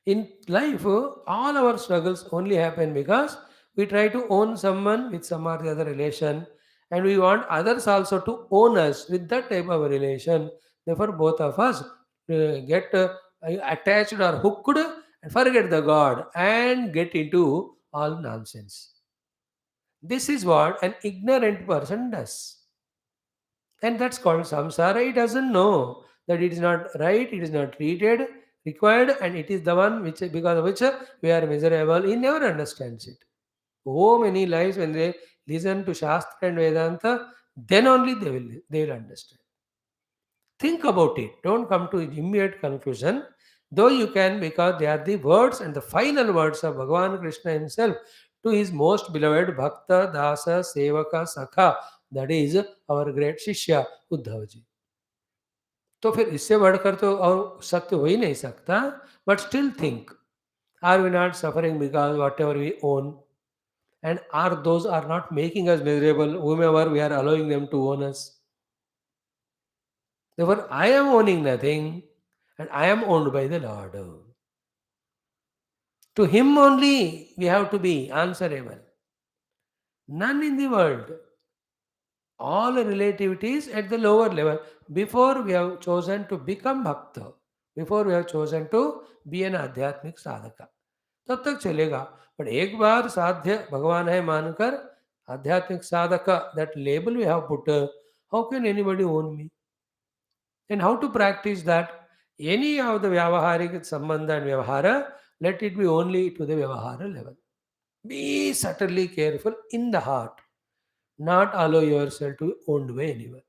In life, all our struggles only happen because we try to own someone with some or the other relation, and we want others also to own us with that type of a relation. Therefore, both of us get attached or hooked and forget the God and get into all nonsense. This is what an ignorant person does. And that's called samsara. He doesn't know that it is not right, it is not treated, required, and it is the one which because of which we are miserable. He never understands it. So many lives when they listen to Shastra and Vedanta, then only they will understand. Think about it. Don't come to immediate conclusion. Though you can, because they are the words and the final words of Bhagavan Krishna himself to his most beloved Bhakta, Dasa, Sevaka, Sakha, that is our great Shishya, Uddhavaji. तो फिर इससे बढ़कर तो और सत्य हो ही नहीं सकता. But still think, are we not suffering because whatever we own, and are those are not making us miserable, whomever we are allowing them to own us? Therefore, I am owning nothing, and I am owned by the Lord. To Him only we have to be answerable. None in the world. All relativities at the lower level. Before we have chosen to become Bhakta, before we have chosen to be an आध्यात्मिक साधका, तब तक चलेगा. But एक बार साध्य भगवान है मानकर आध्यात्मिक साधक, that label we have put, how can anybody own me? And how to practice that? Any of the vyavaharik sambandha and vyavahara, let it be only to the vyavahara level. Be subtly careful in the heart, not allow yourself to be owned by anyone.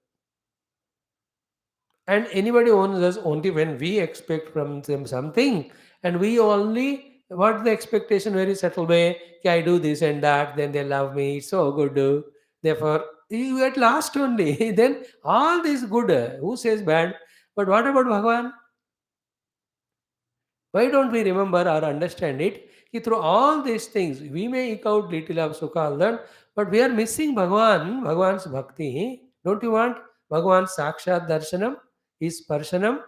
And anybody owns us only when we expect from them something, and we only what the expectation very subtle way. "Okay, I do this and that, then they love me. It's so good. Therefore, you at last only. Then all this good. Who says bad? But what about Bhagavan? Why don't we remember or understand it? Ki through all these things, we may eke out little of Sukha, all that, but we are missing Bhagavan, Bhagavan's Bhakti. Don't you want Bhagavan's Sakshat Darshanam, his Parshanam?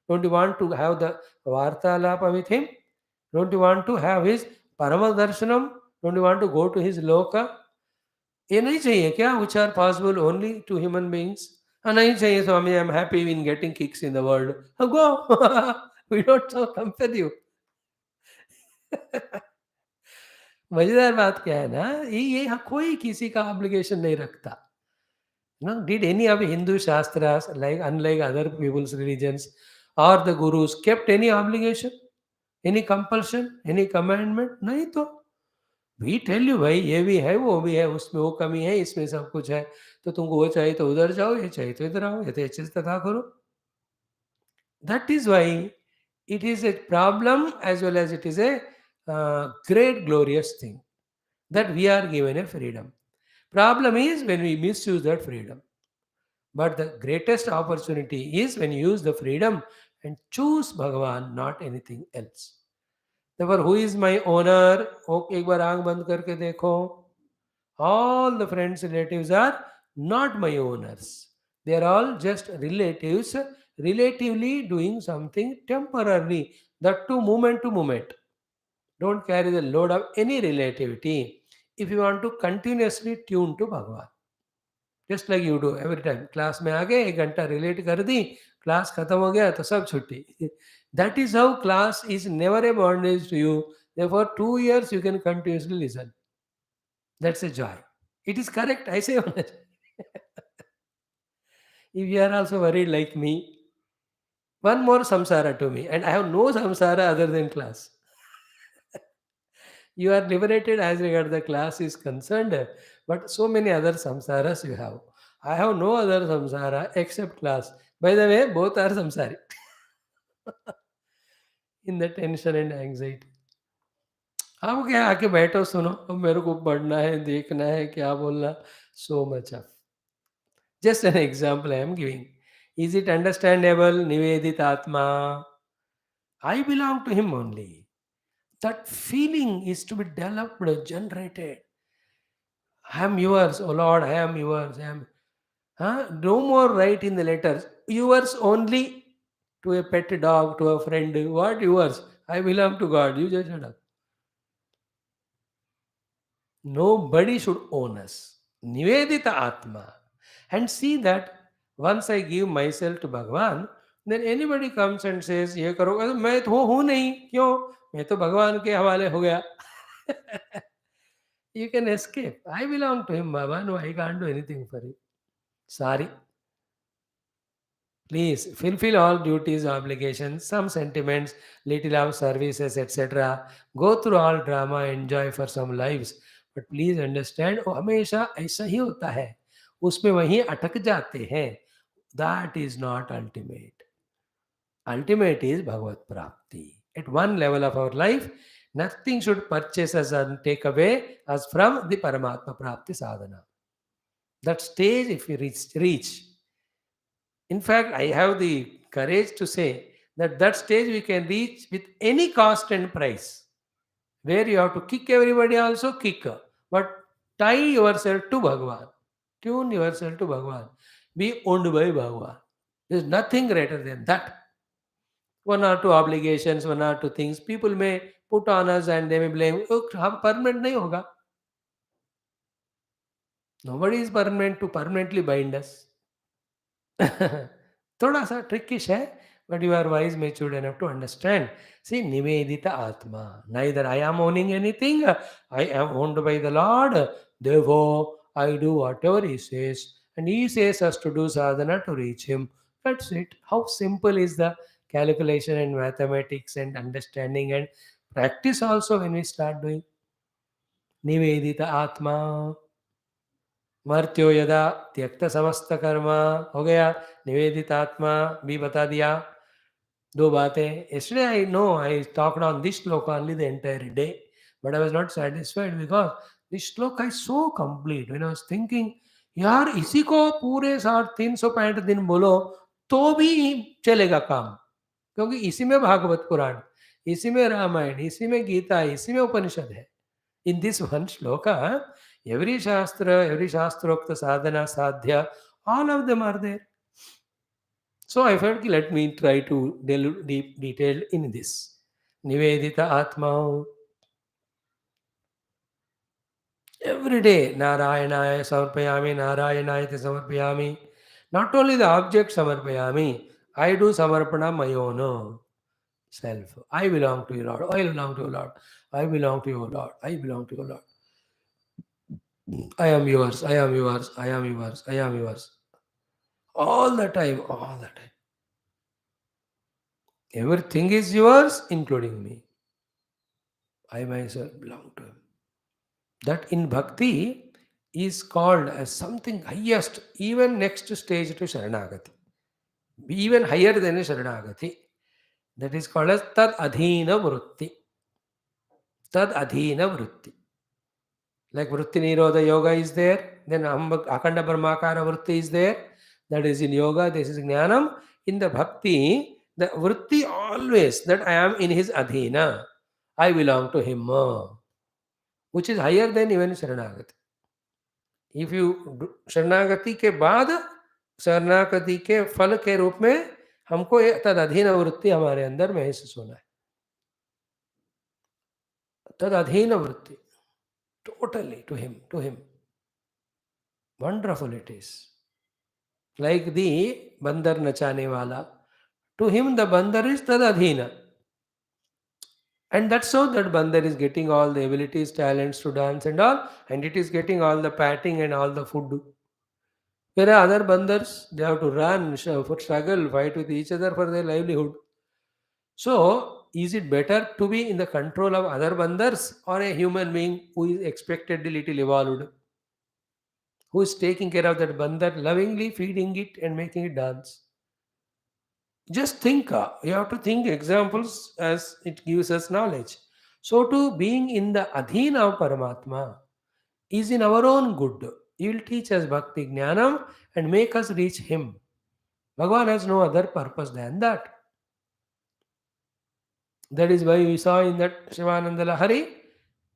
Don't you want to have the Vartalapa with him? Don't you want to have his Parama Darshanam? Don't you want to go to his Loka? ये नहीं चाहिए क्या which are possible only to human beings? नहीं चाहिए स्वामी, I am happy in getting kicks in the world. Go! We don't so compel you. मजेदार बात क्या है ना, ये कोई किसी का ऑब्लिगेशन नहीं रखता. No, did any of Hindu Shastras, like unlike other people's religions or the gurus, kept any obligation, any compulsion, any commandment? नहीं तो. We tell you भाई ये भी है वो भी है, उसमें वो कमी है इसमें सब कुछ है, तो तुमको वो चाहिए तो उधर जाओ, ये चाहिए तो इधर आओ, यथेच्छित तथा करो. That is why it is a problem as well as it is a great glorious thing that we are given a freedom. Problem is when we misuse that freedom. But the greatest opportunity is when you use the freedom and choose Bhagavan, not anything else. Therefore, who is my owner? Okay, एक बार आंख बंद करके देखो. All the friends, relatives are not my owners. They are all just relatives, relatively doing something temporarily. That too, moment to moment. Don't carry the load of any relativity if you want to continuously tune to Bhagavan. Just like you do every time. Class में आ गए, 1 घंटा relate कर दी, class खत्म हो गया तो सब छुट्टी. That is how class is never a bondage to you. Therefore, 2 years you can continuously listen. That's a joy. It is correct. I say honest. If you are also worried like me, One more samsara to me, and I have no samsara other than class. You are liberated as regard the class is concerned, but so many other samsaras you have. I have no other samsara except class. By the way, both are samsari in the tension and anxiety. आप क्या आके बैठो सुनो अब मेरे को पढ़ना है देखना है क्या बोलना so much of just an example I am giving. Is it understandable? Nivedita Atma. I belong to him only. That feeling is to be developed, generated. I am yours, oh Lord, I am yours. I am. Huh? No more write in the letters. Yours only to a pet dog, to a friend. What yours? I belong to God. You just shut up. Nobody should own us. Nivedita Atma. And see that once I give myself to Bhagavan, then anybody comes and says, ये करो अरे मैं तो हूँ नहीं क्यों मैं तो भगवान के हवाले हो गया You can escape. I belong to him, Baba. No, I can't do anything for you. Sorry. Please fulfill all duties, obligations, some sentiments, little of services, etc. Go through all drama, enjoy for some lives. But please understand, वो हमेशा ऐसा ही होता है उसमें वहीं अटक जाते हैं That is not ultimate. Ultimate is Bhagavad Prapti. At one level of our life, nothing should purchase us and take away us from the Paramatma Prapti sadhana. That stage, if we reach, in fact, I have the courage to say that that stage we can reach with any cost and price. Where you have to kick everybody also, kick. But tie yourself to Bhagavan. Tune yourself to Bhagavan. Be owned by Bhagavan. There is nothing greater than that. One or two obligations, one or two things people may put on us and they may blame. Oh, हम permanent नहीं होगा. Nobody is permanent to permanently bind us. थोड़ा सा trickish है, but you are wise, matured enough to understand. See, Nivedita Atma. Neither I am owning anything, I am owned by the Lord. Therefore, I do whatever He says, and He says us to do sadhana to reach Him. That's it. How simple is the calculation and mathematics and understanding and practice also when we start doing Nivedita Atma. मर्त्यो यदा त्यक्त समस्त कर्म हो गया निवेदित आत्मा भी बता दिया दो बातें yesterday I know I talked on this shloka only the entire day but I was not satisfied because this shloka is so complete when I was thinking यार इसी को पूरे 365 दिन बोलो तो भी चलेगा काम क्योंकि इसी में भागवत पुराण इसी में रामायण इसी में गीता इसी में उपनिषद है in this one shloka, every shastra, every shastrokta sadhana, sadhya, all of them are there. So I felt let me try to delve deep detail in this. Nivedita Atma. Every day, Narayanaya Samarpayami, Narayanaya Samarpayami. Not only the object Samarpayami, I do Samarpana my own self. I belong to you, Lord. I belong to you, Lord. I belong to you, Lord. I belong to you, Lord. I am yours, I am yours, I am yours, I am yours. All the time, all the time. Everything is yours, including me. I myself belong to him. That in bhakti is called as something highest, even next stage to Sharanagati. Even higher than a Sharanagati. That is called as Tad Adhina Vritti. Tad Adhina Vritti. Like Vritti Nirodha Yoga is there, then Akanda Brahmakara Vritti is there. That is in yoga, this is Jnanam. In the bhakti, the Vritti always that I am in his Adhina. I belong to him, which is higher than even Sharanagati. If you शरणागति के बाद शरणागति के फल के रूप में हमको ये तद अधीन वृत्ति हमारे अंदर महसूस होना है तद अधीन वृत्ति totally to him wonderful it is like the bandar nachane wala to him the bandar is tad adhina and that's how that bandar is getting all the abilities talents to dance and all and it is getting all the patting and all the food Whereas other bandars, they have to run, struggle, fight with each other for their livelihood. So, is it better to be in the control of other bandars or a human being who is expectedly little evolved, who is taking care of that bandar, lovingly feeding it and making it dance? Just think, you have to think examples as it gives us knowledge. So, to being in the adhina of Paramatma is in our own good. He will teach us bhakti jnanam and make us reach Him. Bhagavan has no other purpose than that. That is why we saw in that Shivananda Lahari,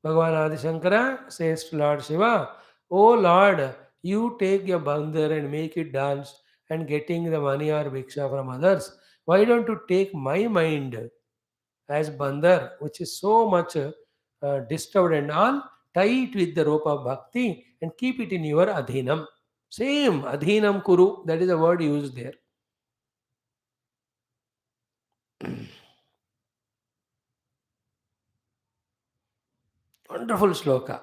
Bhagavan Adi Shankara says to Lord Shiva, "Oh Lord, you take your bandar and make it dance and getting the money or bhiksha from others. Why don't you take my mind as bandar, which is so much disturbed and all, tie it with the rope of bhakti and keep it in your adhinam." Same, adhinam kuru, that is the word used there. Wonderful sloka.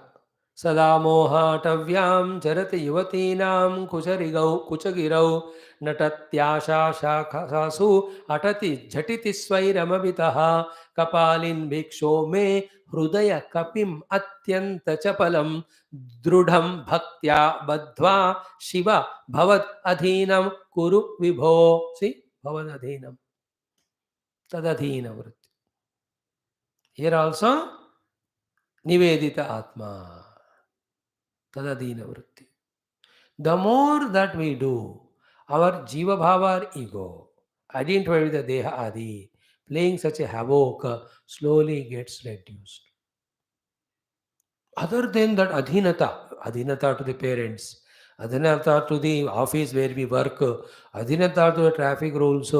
Sada mohaatavyam charati yuvatinam kuchagirau natatyasha shakasasu atati jhatiti svairamavitaha kapalin bhiksho me hrudaya kapim atyanta chapalam drudham bhaktya badhva shiva bhavad adhinam kuru vibho. See, bhavad adhinam, tadadhinam. Here also, nivedita atma. Tadadina vritti. The more that we do, our jiva bhava or ego, identified with the deha adi, playing such a havoc, slowly gets reduced. Other than that, adhinata to the parents, adhinata to the office where we work, adhinata to the traffic rules,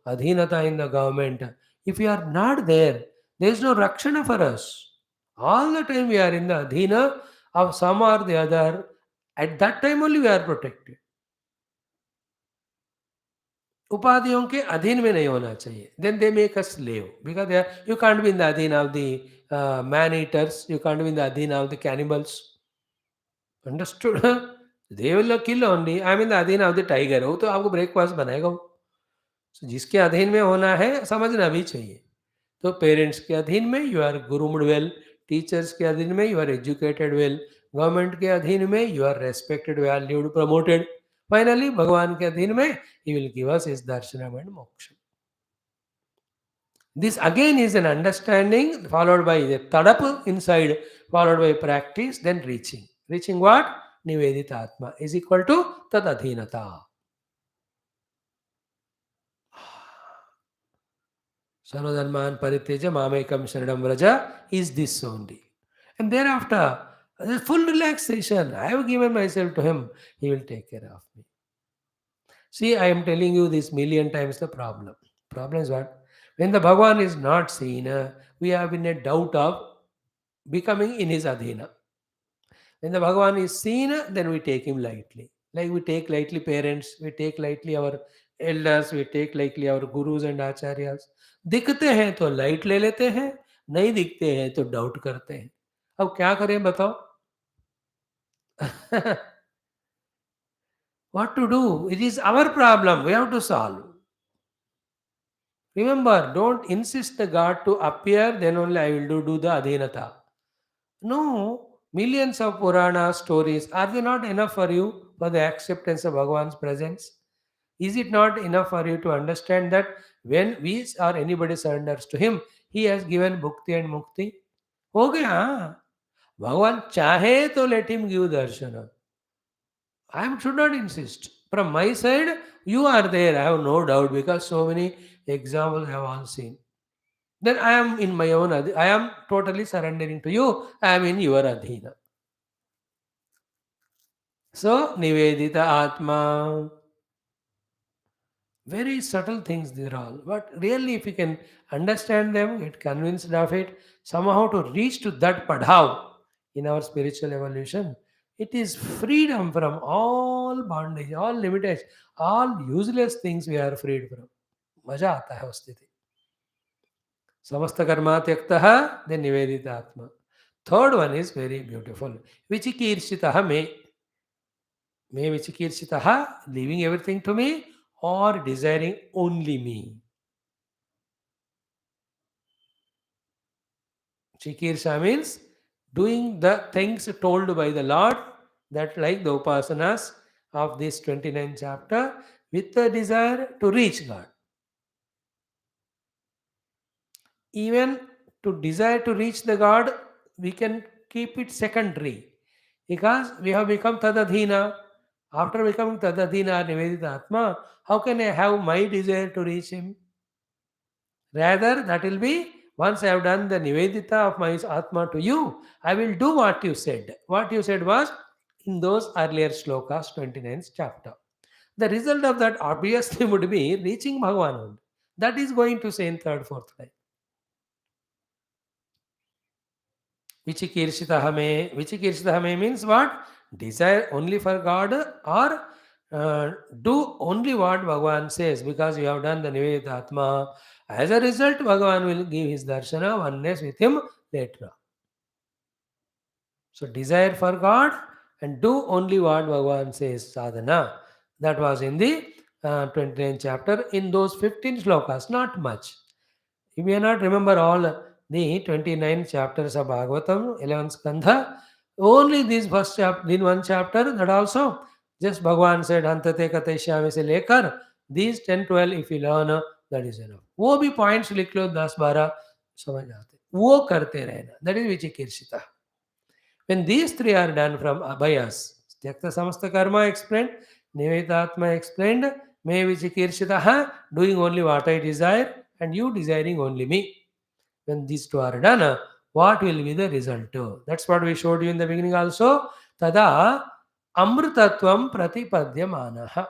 adhinata in the government. If we are not there, there is no rakshana for us. All the time we are in the adhina of some or the other. At that time only we are protected. उपाधियों के अधीन में नहीं होना चाहिए. Then they make us slave because they are, you can't be in the adhin of the man eaters, you can't be in the adhin of the cannibals. Understood? They will kill only. I mean the adhin of the tiger. वो तो आपको breakfast बनाएगा वो. So, जिसके अधीन में होना है समझना भी चाहिए. तो पेरेंट्स के अधीन में you are groomed well, teachers के अधीन में you are educated well, government के अधीन में you are respected, valued, promoted. Finally भगवान के अधीन में he will give us his darshanam and moksha. This again is an understanding followed by the tadap inside, followed by practice, then reaching. Reaching what? Nivedita Atma is equal to tadadhinata. Sarvadharman parityaja mamekam sharanam vraja is this only. And thereafter, full relaxation. I have given myself to him. He will take care of me. See, I am telling you this million times the problem. Problem is what? When the Bhagavan is not seen, we have been a doubt of becoming in his adhina. When the Bhagavan is seen, then we take him lightly. Like we take lightly parents, we take lightly our elders, we take lightly our gurus and acharyas. दिखते हैं तो light ले लेते हैं, नहीं दिखते हैं तो डाउट करते हैं. अब क्या करें बताओ? What to do? It is our problem. We have to solve. Remember, don't insist the God to appear, then only I will do the adhinata. No, millions of Purana stories, are they not enough for you for the acceptance of Bhagavan's presence? Is it not enough for you to understand that when we or anybody surrenders to Him, He has given bhukti and mukti? हो गया. भगवान चाहे तो let Him give darshan. Should not insist. From my side, you are there. I have no doubt because so many examples I have all seen. Then I am in my own, I am totally surrendering to you. I am in your adhina. So, Nivedita Atma. Very subtle things these are all. But really, if you can understand them, get convinced of it, somehow to reach to that padhav in our spiritual evolution, it is freedom from all bondage, all limitation, all useless things we are freed from. मजा आता है उस स्थिति. समस्त Karma त्यक्तः then nivedita atma. Third one is very beautiful. Vichikirshitah me. May vichikirshitaha, leaving everything to me, or desiring only me. Chikirsha means doing the things told by the Lord, that like the upasanas of this 29th chapter, with the desire to reach God. Even to desire to reach the God, we can keep it secondary because we have become Tadadhina. After becoming Tadadhina or Nivedita Atma, how can I have my desire to reach Him? Rather, that will be once I have done the Nivedita of my Atma to you, I will do what you said. What you said was in those earlier slokas, 29th chapter. The result of that obviously would be reaching Bhagavan. That is going to say in third, fourth line. Vichikirshitaha me means what? Desire only for God or do only what Bhagavan says because you have done the Nivedita Atma. As a result, Bhagavan will give his darshana, oneness with him later. So desire for God and do only what Bhagavan says, sadhana. That was in the 29th chapter in those 15 slokas, not much. You may not remember all the 29 chapters of Bhagavatam, 11 skandha. Only this first chapter, in one chapter, that also just Bhagavan said, Antate Kateshyami se lekar, these 10, 12, if you learn, that is enough. वो भी points लिख लो 10, 12 समझ आते वो करते रहना. That is vichikirshita. When these three are done from by us, Tyakta Samasta Karma explained, Nivedatma explained, May Vichikirshitaha, doing only what I desire, and you desiring only me. When these two are done, what will be the result? That's what we showed you in the beginning also. Tada Amrutatvam Pratipadyamanaha.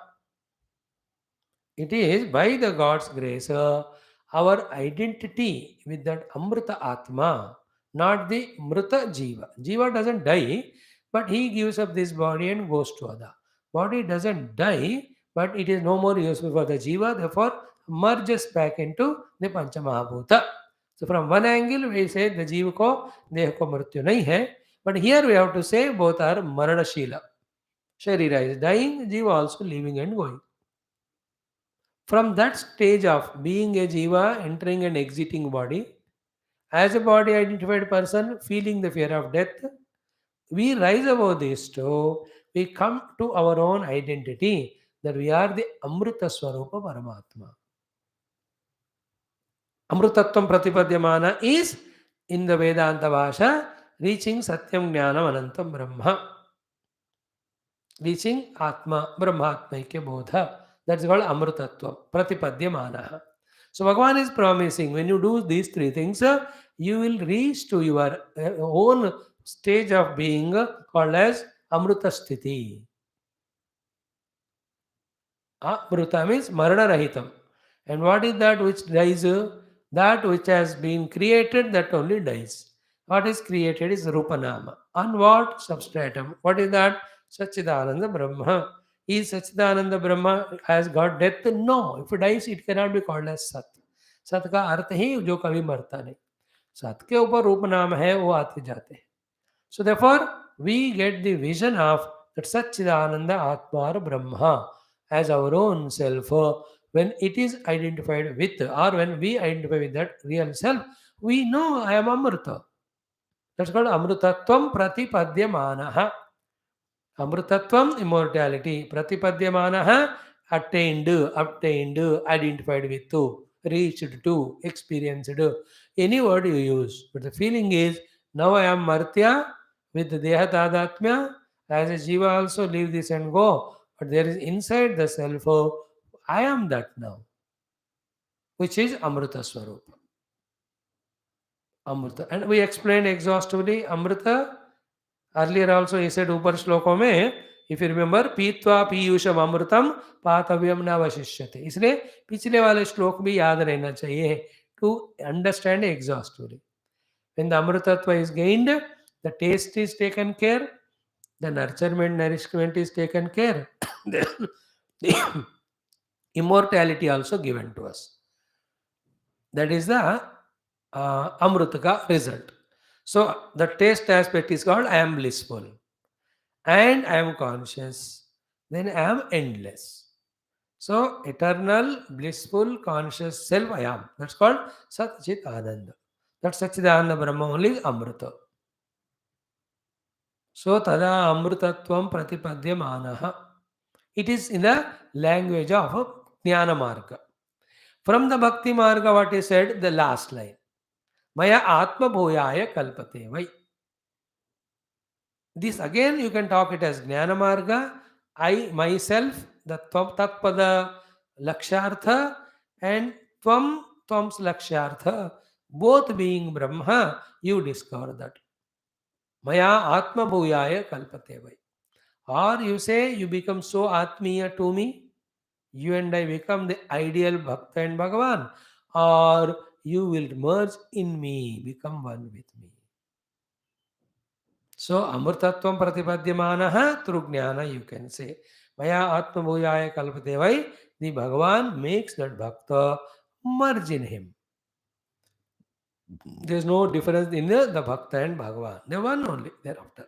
It is by the God's grace, our identity with that Amrita Atma, not the Mrita Jiva. Jiva doesn't die, but he gives up this body and goes to other. Body doesn't die, but it is no more useful for the Jiva, therefore merges back into the Panchamahabhuta. So from one angle we say the Jiva ko, Deha ko Mrityu nahi hai, but here we have to say both are Maranashila. Sharira is dying, Jiva also living and going. From that stage of being a jiva, entering and exiting body, as a body identified person feeling the fear of death, we rise above this too. We come to our own identity that we are the Amrita Swarupa Paramatma. Amrutatvam Pratipadyamana is in the Vedanta Bhasha reaching Satyam Jnanam Anantam Brahma. Reaching Atma, Brahmatmaikya Bodha. That's called Amrutatva, Pratipadyamana. So Bhagavan is promising when you do these three things, you will reach to your own stage of being called as Amruta Sthiti. Amruta means Marana Rahitam. And what is that which dies? That which has been created, that only dies. What is created is Rupanama. On what substratum? What is that? Satchidananda Brahma. Is Satchidananda Brahma has got death? No. If it dies, it cannot be called as Sat. सत का अर्थ ही जो कभी मरता नहीं. सत के ऊपर रूप नाम है वो आते जाते हैं. So therefore we get the vision of that Satchidananda Atma or Brahma as our own self. When it is identified with, or when we identify with that real self, we know I am Amrita. That's called Amrutatvam Pratipadyamanaha. Amrutatvam, immortality. Pratipadyamanaha, obtained, identified with, reached to, experienced. Any word you use. But the feeling is, now I am Martya with Deha Tadatmya. As a Jiva also leave this and go. But there is inside the self, I am that now, which is Amrita Swarupa. Amrita. And we explained exhaustively Amrita. Earlier also he said Upar Shloko mein, if you remember, Pitva Piyusham Amrutam Patavyam Navashishyate. इसलिए पिछले वाले श्लोक भी याद रहना चाहिए to understand exhaustively. When the Amrutatva is gained, the taste is taken care, the nurturement, nourishment is taken care, then the immortality also given to us. That is the Amrutaka result. So the taste aspect is called I am blissful and I am conscious. then I am endless. So, eternal, blissful, conscious self I am. That's called Sat Chit Ananda. That Satchidananda Brahma only is Amrita. So, Tada Amrutatvam Pratipadyamanaha. It is in the language of Jnana Marga. From the Bhakti Marga, what is said? The last line. Maya Atma Bhoyaya Kalpate Vai. This again you can talk it as Jnana Marga, I myself, the Tatpada Lakshartha and Tvam's Lakshartha, both being Brahma, you discover that. Maya Atma Bhuyaya Kalpate Vai. Or you say you become so Atmiya to me, you and I become the ideal Bhakta and Bhagavan, or you will merge in me, become one with me. So, Amrtatvam Pratipadyamanaha through Jnana, you can say. Maya Atma Bhuyaya Kalpatevai, the Bhagavan makes that Bhakta merge in him. There is no difference in the Bhakta and Bhagavan. They are one only thereafter.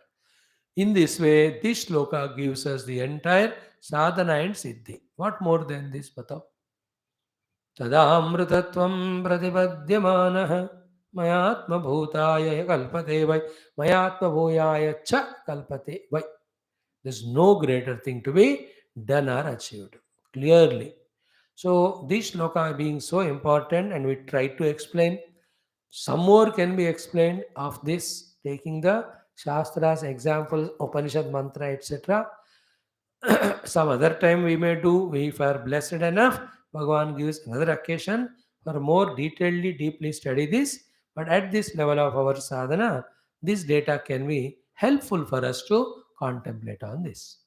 In this way, this shloka gives us the entire sadhana and siddhi. What more than this, Batao? तदामृतत्वं प्रतिपद्यमानः मयात्मभूताय कल्पते वै मयात्मभूयाय च कल्पते वै. There's no greater thing to be done or achieved. Clearly. So, this shloka being so important, and we try to explain. Some more can be explained of this, taking the Shastras examples, Upanishad mantra, etc. Some other time we may do, if we are blessed enough, Bhagavan gives another occasion for more detailedly, deeply study this. But at this level of our sadhana, this data can be helpful for us to contemplate on this.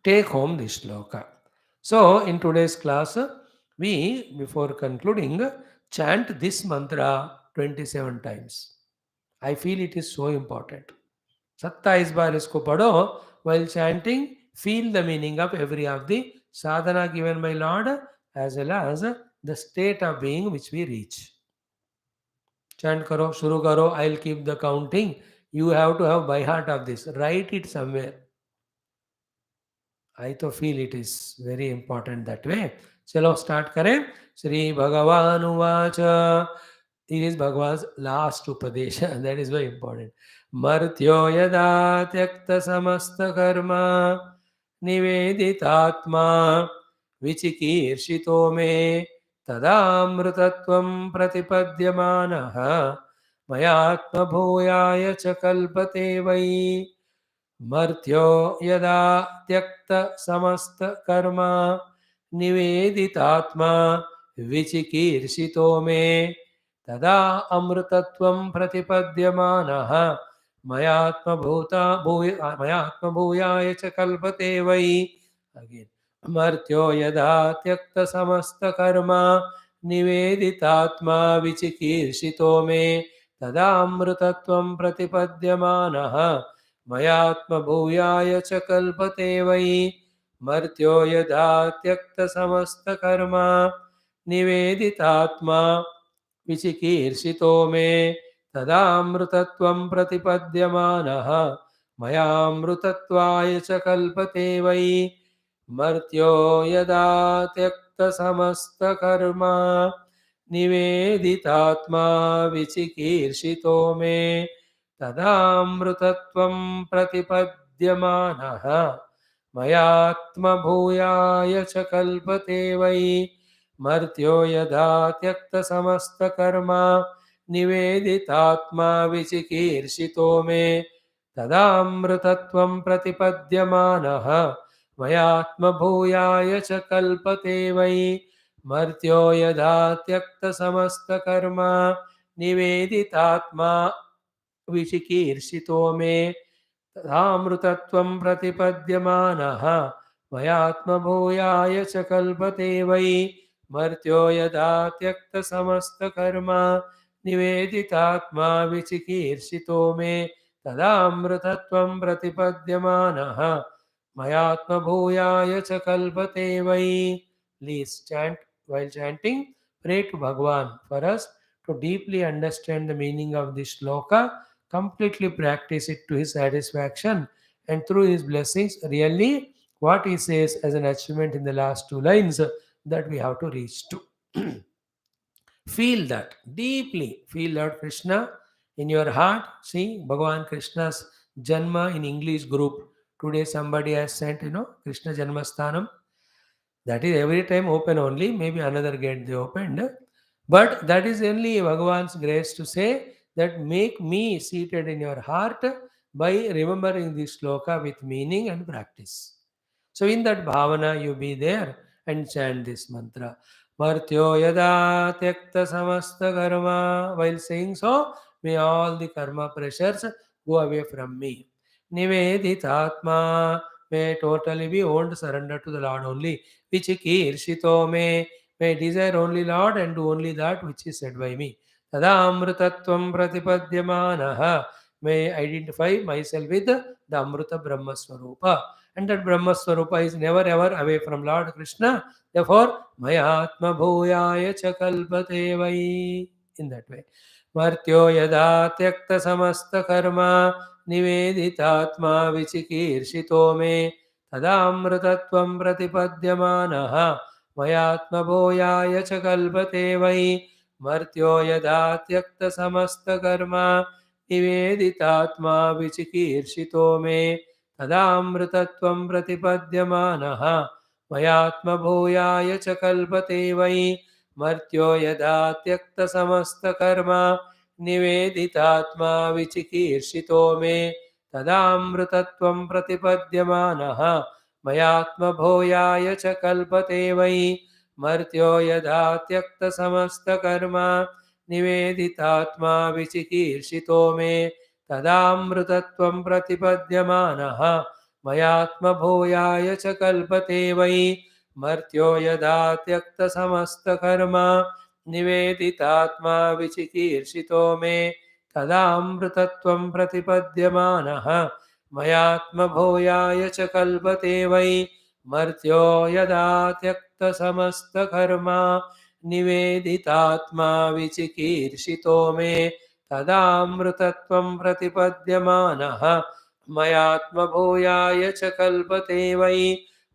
Take home this shloka. So, in today's class, we, before concluding, chant this mantra 27 times. I feel it is so important. 27 बार इसको पढ़ो while chanting, feel the meaning of every of the sadhana given by Lord as well as the state of being which we reach. Chant karo, shuru karo, I'll keep the counting. You have to have by heart of this. Write it somewhere. I to feel it is very important that way. Chalo start kare. Sri Bhagavan Uvacha. It is Bhagavan's last Upadesha. That is very important. Martyo yada tyakta samasta karma niveditatma vichikirshito me tadamrutatvam pratipadyamanaha mayatma bhuyaya cha kalpate vai. Martyo yada tyakta samasta karma niveditatma vichikirshito me tada amrutatvam pratipadyamanaha mayatma bhuyaya cha kalpate vai. Again. Martyo yada tyakta samasta karma niveditatma vichikirshito me tada amrutatvam pratipadyamanaha मयात्म भूयाय च कल्पते वै. मर्त्यो यदा त्यक्त समस्त कर्म निवेदितात्मा विचिकीर्षितो मे तदामृतत्वं प्रतिपद्यमानः मयामृतत्वाय च कल्पते वै. मर्त्यो यदा त्यक्त समस्त कर्म निवेदितात्मा विचिकीर्षितो मे तदामृतत्वं प्रतिपद्यमानः मयात्मभूयाय च कल्पते वै. मर्त्यो यदा त्यक्तसमस्तकर्म निवेदितात्मा विचिकीर्षितो मे तदामृतत्वं प्रतिपद्यमानः मयात्मभूयाय च कल्पते वै. मर्त्यो यदा त्यक्तसमस्तकर्म निवेदितात्मा विचिकीर्षितो मे तथामृतत्वं प्रतिपद्यमानः मयात्मभूयाय च कल्पते वै. मर्त्यो यदा त्यक्तसमस्तकर्म निवेदितात्मा विचिकीर्षितो मे तदामृतत्वं प्रतिपद्यमानः मयात्मभूयाय च कल्पते वै. Please chant. While chanting, pray to Bhagavan for us to deeply understand the meaning of this shloka, completely practice it to his satisfaction, and through his blessings, really what he says as an achievement in the last two lines, that we have to reach to. Feel that deeply. Feel Lord Krishna in your heart. See, Bhagavan Krishna's Janma in English group. Today somebody has sent, Krishna Janmasthanam. That is every time open only. Maybe another gate they opened. But that is only Bhagavan's grace to say that make me seated in your heart by remembering this sloka with meaning and practice. So in that bhavana you be there and chant this mantra. Martyo yada tyakta samasta karma. While saying so, may all the karma pressures go away from me. Nivedhitatma. May totally be owned, surrender to the Lord only. Vichikirshito may desire only Lord and do only that which is said by me. Tadamrutatvam pratipadyamanaha. May identify myself with the Amruta Brahma Swarupa. And that Brahma Swarupa is never ever away from Lord Krishna. Therefore, Mayatma Bhuyaya Chakalpate Vai. In that way. Martyo yada tyakta samasta karma निवेदितात्मा विचिकीर्षितो मे तदामृतत्वं प्रतिपद्यमानः मयात्मबोयाय च कल्पते वै मर्त्यो यदा त्यक्तसमस्तकर्मा निवेदितात्मा विचिकीर्षितो मे तदामृतत्वं प्रतिपद्यमानः मयात्मभूयाय च कल्पते वै मर्त्यो यदा त्यक्तसमस्तकर्मा निवेदितात्मा विचिकीर्षितो मे तदामृतत्वं प्रतिपद्यमानः मयात्मभूयाय च कल्पते वै मर्त्यो यदा त्यक्तसमस्तकर्मा निवेदितात्मा विचिकीर्षितो मे तदामृतत्वं प्रतिपद्यमानः मयात्मभूयाय च कल्पते वै मर्त्यो यदा त्यक्तसमस्तकर्मा निवेदितात्मा विचिकीर्षितो मे तदामृतत्वं प्रतिपद्यमानः मयात्मभूयाय च कल्पते वै मर्त्यो यदा त्यक्तसमस्तकर्मा निवेदितात्मा विचिकीर्षितो मे तदामृतत्वं प्रतिपद्यमानः मयात्मभूयाय च कल्पते वै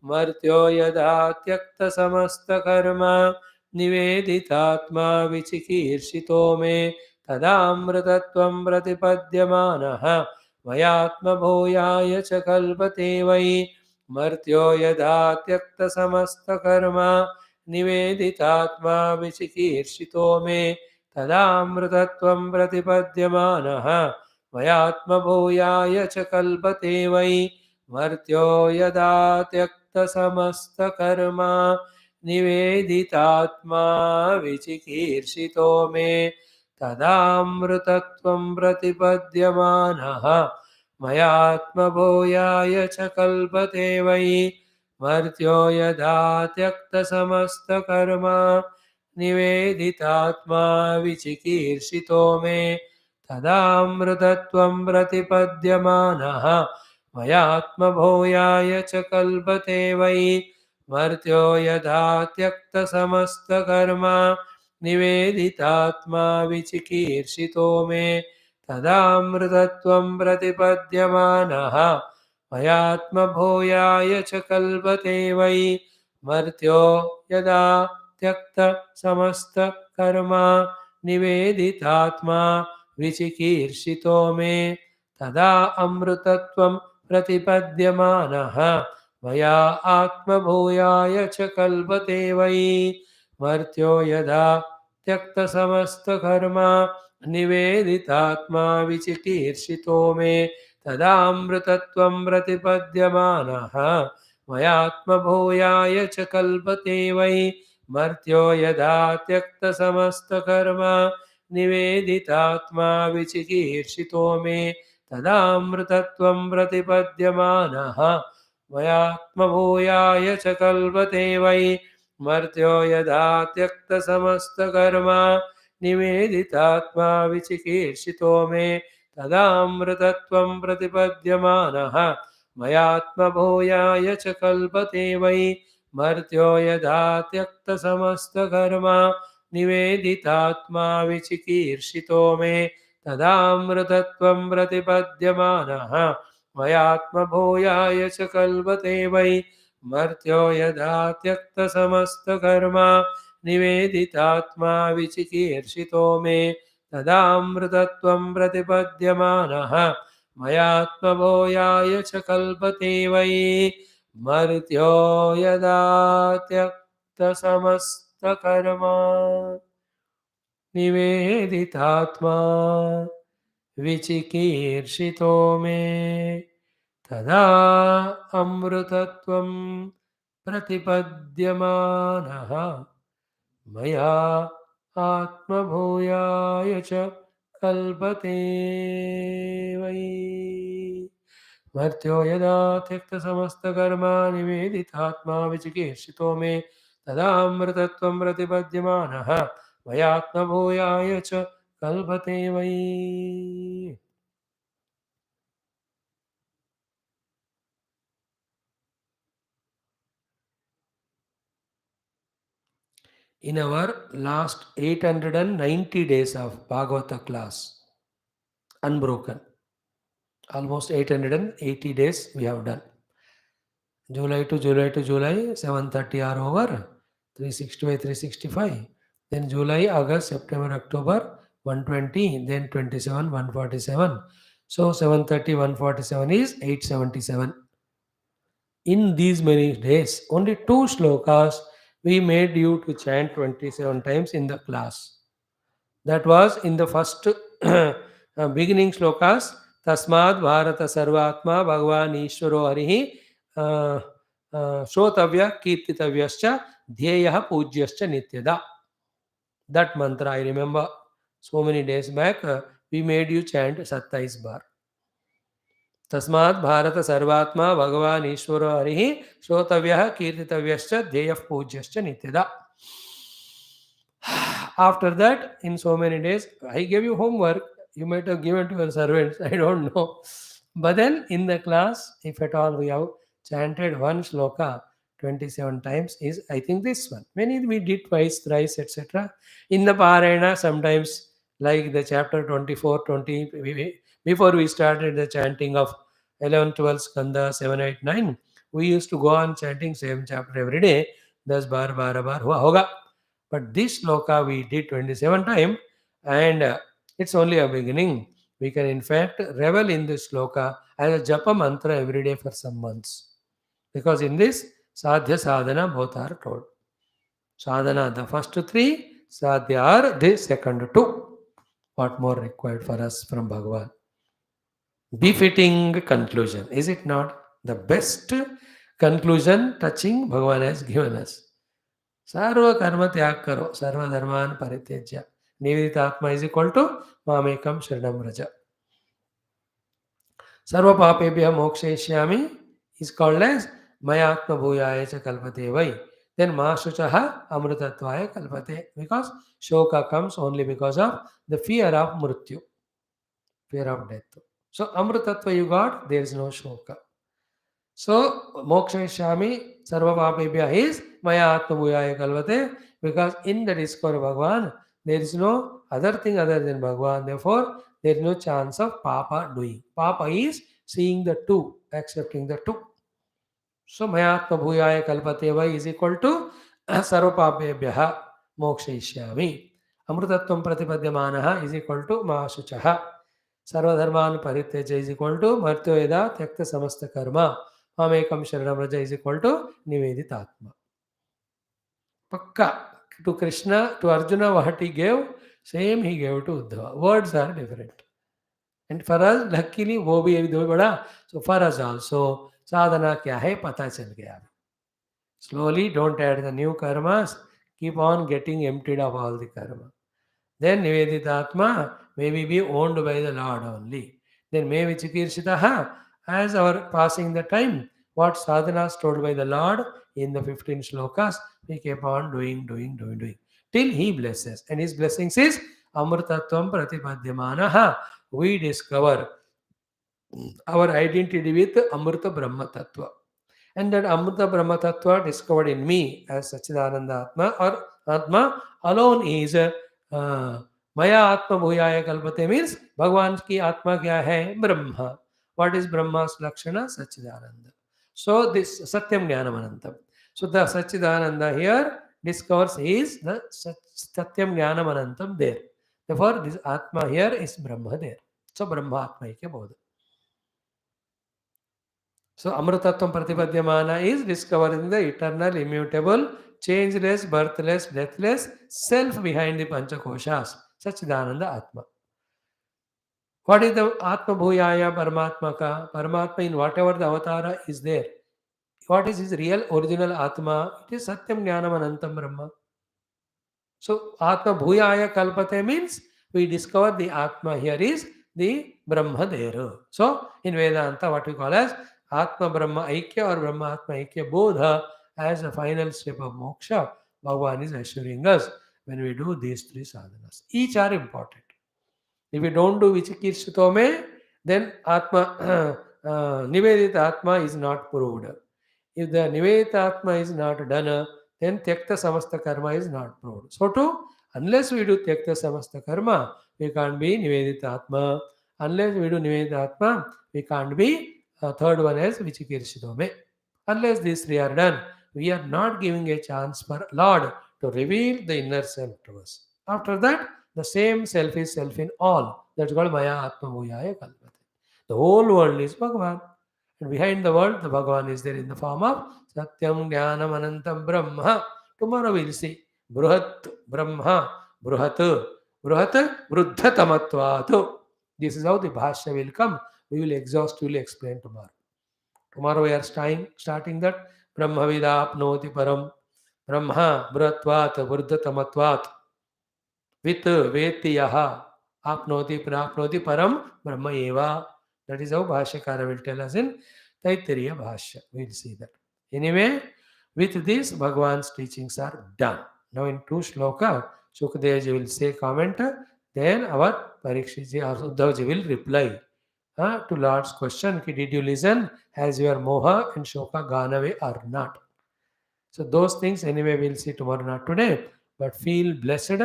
मर्त्यो यदा त्यक्तसमस्तकर्मा निवेदितात्मा विचिकीर्षितो मे तदामृतत्वं प्रतिपद्यमानः मयात्मभूयाय च कल्पते वै मर्त्यो यदा त्यक्तसमस्तकर्मा निवेदितात्मा विचिकीर्षितो मे तदामृतत्वं प्रतिपद्यमानः मयात्मभूयाय च कल्पते वै मर्त्यो यदा त्यक्तसमस्तकर्मा निवेदितात्मा विचिकीर्षितो मे तदामृतत्वं प्रतिपद्यमानः मयात्मभूयाय च कल्पते वै मर्त्यो यदा त्यक्तसमस्तकर्मा निवेदितात्मा विचिकीर्षितो मे तदामृतत्वं प्रतिपद्यमानः मयात्मभूयाय च कल्पते वै मर्त्यो यदा त्यक्तसमस्तकर्मा निवेदितात्मा विचिकीर्षितो मे तदामृतत्वं प्रतिपद्यमानः मयात्मभूयाय च कल्पते वै मर्त्यो यदा त्यक्तसमस्तकर्मा निवेदितात्मा विचिकीर्षितो मे तदा अमृतत्वं प्रतिपद्यमानः मया आत्मभूयाय च कल्पते वै मर्त्यो यदा त्यक्तसमस्तकर्मा निवेदितात्मा विचिकीर्षितो मे तदामृतत्वं प्रतिपद्यमानः मयात्मभूयाय च कल्पते वै मर्त्यो यदा त्यक्तसमस्तकर्मा निवेदितात्मा विचिकीर्षितो मे तदामृतत्वं प्रतिपद्यमानः मयात्मभूयाय च कल्पते वै मर्त्यो यदा त्यक्तसमस्तकर्मा निवेदितात्मा विचिकीर्षितो मे तदामृतत्वं प्रतिपद्यमानः मयात्मभूयाय च कल्पते वै मर्त्यो यदा त्यक्तसमस्तकर्मा निवेदितात्मा विचिकीर्षितो मे तदामृतत्वं प्रतिपद्यमानः मयात्मभूयाय च कल्पते वै मर्त्यो यदा त्यक्तसमस्तकर्मा निवेदितात्मा विचिकीर्षितो मे तदामृतत्वं प्रतिपद्यमानः मयात्मभूयाय च कल्पते वै मर्त्यो यदा त्यक्तसमस्तकर्मा निवेदितात्मा विचिकीर्षितो मे तदा अमृतत्वं प्रतिपद्यमानः मया आत्मभूयाय च कल्पते वै मर्त्यो यदा त्यक्तसमस्तकर्मा निवेदितात्मा विचिकीर्षितो मे तदामृतत्वं प्रतिपद्यमानः मयात्मभूयाय च कल्पते वै. In our last 890 days of Bhagavata class, unbroken, almost 880 days we have done. July to July to July, 730 are over, 360 by 365. Then July, August, September, October, 120, then 27, 147. So 730, 147 is 877. In these many days, only 2 slokas we made you to chant 27 times in the class. That was in the first beginning slokas. Tasmad Bharata Sarvatma Bhagavan Ishwaro Harihi Shrotavya Kirtitavyascha Dhyeyaha Pujyascha Nityada. That mantra I remember so many days back. We made you chant 27 bar. तस्मात् भारत सर्वात्मा भगवान ईश्वर Hari श्रोतव्यः कीर्तितव्यश्च ध्येयः पूज्यश्च नित्यदा. After that, in so many days, I gave you homework. You might have given to your servants. I don't know. But then in the class, if at all we have chanted one shloka 27 times, is I think this one. Many we did twice, thrice, etc. In the Parayana, sometimes like the chapter 24, 20, before we started the chanting of 11, 12, Skanda, 7, 8, 9, we used to go on chanting same chapter every day. 10 bar, 12 bar, hua hoga. But this shloka we did 27 times, and it's only a beginning. We can in fact revel in this shloka as a japa mantra every day for some months. Because in this, sadhya sadhana both are told. Sadhana the first 3, sadhya are the second 2. What more required for us from Bhagavan? Befitting conclusion. Is it not the best conclusion touching Bhagavan has given us? Sarva karma tyag karo, sarva dharman paritejya. Nivedita atma is equal to mamekam sharanam raja. Sarva papebhya mokshayishyami is called as mayatma bhuyaya cha kalpate vai. Then mahashuchaha amrutatvaya kalpate. Because shoka comes only because of the fear of mrityu, fear of death. So amrutatva you got, there is no shoka. So mokshayishyami sarva papebhya is maya atma bhuyaya kalpate. Because in the discovery of Bhagavan, there is no other thing other than Bhagavan. Therefore, there is no chance of papa doing. Papa is seeing the two, accepting the two. So mayatma bhuyaya kalpate vai is equal to sarva papebhya mokshayishyami. Amrutatvam pratipadyamanaha is equal to mahashuchaha. Sarvadharman parityaja is equal to martyo yada tyakta samasta karma. Mamekam sharanam raja is equal to niveditatma. Pakka. To Krishna, to Arjuna, what he gave, same he gave to Uddhava. Words are different. And for us, luckily, wo bhi abhi do bada. So for us also, sadhana kya hai, pata chal gaya. Slowly, don't add the new karmas. Keep on getting emptied of all the karma. Then Niveditatma may we be owned by the Lord only. Then may Vichikirshitaha, as our passing the time, what sadhanas told by the Lord in the 15 shlokas, we keep on doing, till He blesses. And His blessings is Amrtatvam Pratipadyamanaha. We discover our identity with Amrita Brahma Tattva. And that Amrita Brahma Tattva discovered in me as Sachidananda Atma or Atma alone is Maya Atma Bhuyaya Kalpate means Bhagavan ki Atma kya hai? Brahma. What is Brahma's Lakshana? Satchidananda. So this Satyam Jnanam Anantam. So the Satchidananda here discovers is the Satyam Jnanam Anantam there. Therefore, this Atma here is Brahma there. So Brahma Atma Ikya Bodha. So Amrutattvam Pratipadyamana is discovering the eternal, immutable, changeless, birthless, deathless self behind the Panchakoshas. Satchidananda Atma. What is the Atma Bhuyaya Paramatmaka? Paramatma in whatever the avatara is there. What is his real original Atma? It is Satyam Jnanam Anantam Brahma. So Atma Bhuyaya Kalpate means we discover the Atma here is the Brahma there. So in Vedanta what we call as Atma Brahma Aikya or Brahma Atma Aikya Bodha as a final step of moksha. Bhagavan is assuring us when we do these three sadhanas. Each are important. If we don't do Vichikirshitome, then Atma, Nivedita Atma is not proved. If the Nivedita Atma is not done, then Tyakta Samasta Karma is not proved. So too, unless we do Tyakta Samasta Karma, we can't be Nivedita Atma. Unless we do Nivedita Atma, we can't be third one as Vichikirshitome. Unless these three are done, we are not giving a chance for Lord to reveal the inner self to us. After that, the same self is self in all. That's called Maya Atma Bhuyaya Kalpate. The whole world is Bhagavan. And behind the world, the Bhagavan is there in the form of Satyam Jnanam Anantam Brahma. Tomorrow we'll see Bruhat Brahma, Bruhat, Bruhat, Bruddhatamatvat. This is how the Bhashya will come. We will exhaustively explain tomorrow. Tomorrow we are starting that Brahma Vidapnoti Param, Brahma, Bruhatvat, Bruddhatamatvat. With veti yaha apnoti prapnoti param brahma eva. That is how Bhashyakara will tell us in Taittiriya Bhashya. We will see that. Anyway, with this, Bhagavan's teachings are done. Now in 2 shloka, Shukadev will say comment, then our Parikshitji or Uddhavji will reply to Lord's question, did you listen? Has your moha and shoka gone away or not? So those things anyway we'll see tomorrow, not today. But feel blessed,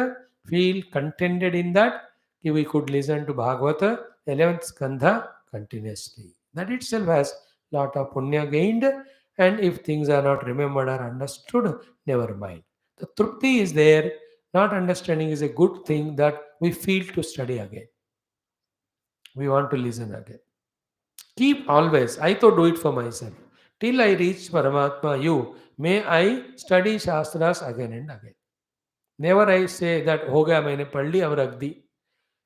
feel contented in that we could listen to Bhagavata, 11th Skandha continuously. That itself has lot of punya gained, and if things are not remembered or understood, never mind. The trupti is there. Not understanding is a good thing that we feel to study again. We want to listen again. Keep always, I thought do it for myself. Till I reach Paramatma, you, may I study Shastras again and again. Never I say that, ho gaya maine pad li, ab rakh di.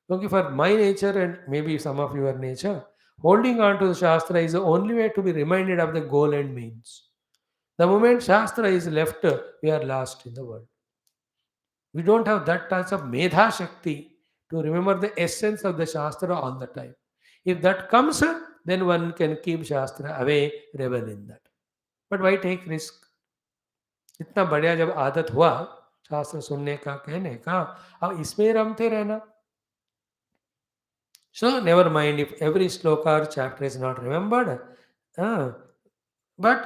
Because for my nature and maybe some of your nature, holding on to the Shastra is the only way to be reminded of the goal and means. The moment Shastra is left, we are lost in the world. We don't have that touch of Medha Shakti to remember the essence of the Shastra all the time. If that comes, then one can keep Shastra away, revel in that. But why take risk? इतना बढ़िया जब आदत हुआ शास्त्र सुनने का कहने का, अब इसमें रमते रहना. So never mind if every sloka or chapter is not remembered, but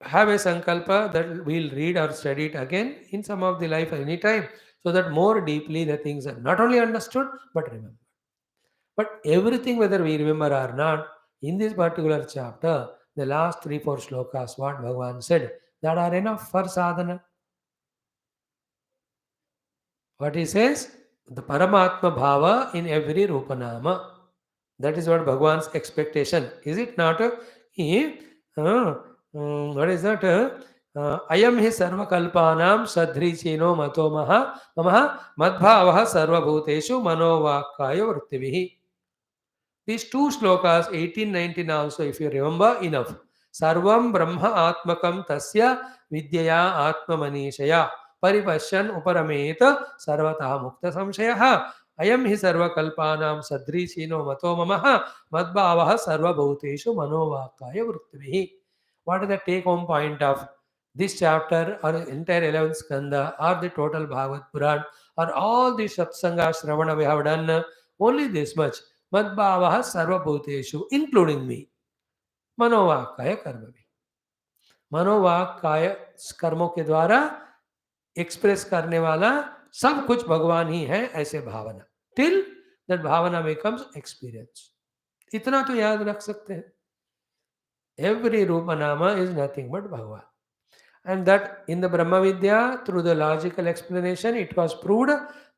have a sankalpa that we'll read or study it again in some of the life any time, so that more deeply the things are not only understood but remembered. But everything, whether we remember or not, in this particular chapter, the last 3-4 shlokas, what Bhagavan said, that are enough for sadhana. What he says, the Paramatma Bhava in every Rupanama. That is what Bhagavan's expectation. Is it not? What is that? Ayam hi sarva kalpanam sadhri chino mato maha mamaha madbhavaha sarva bhuteshu manovakaya vrittivihi. These 2 slokas, 18, 19 also, if you remember, enough. Sarvam Brahma Atmakam Tasya Vidyaya Atma Manishaya Paripashyan Uparameta Sarvataha Mukta Samshayaha Ayam hi Sarva Kalpanam Sadri Chino Mato Mamaha Madbhavaha Sarva Bhuteshu Manovakaya Vrittivihi. What is the take home point of this chapter or entire 11th Skandha or the total Bhagavad Puran or all the Satsanga Shravana we have done? Only this much. Madbhavaha sarva bhuteshu, including me. मनोवाक्काय कर्म भी. मनोवाक्काय कर्मों के द्वारा express करने वाला सब कुछ भगवान ही है, ऐसे भावना. Till that bhavana becomes experience. इतना तो याद रख सकते हैं. Every Rupa Nama is nothing but Bhagavan. And that in the Brahma Vidya, through the logical explanation, it was proved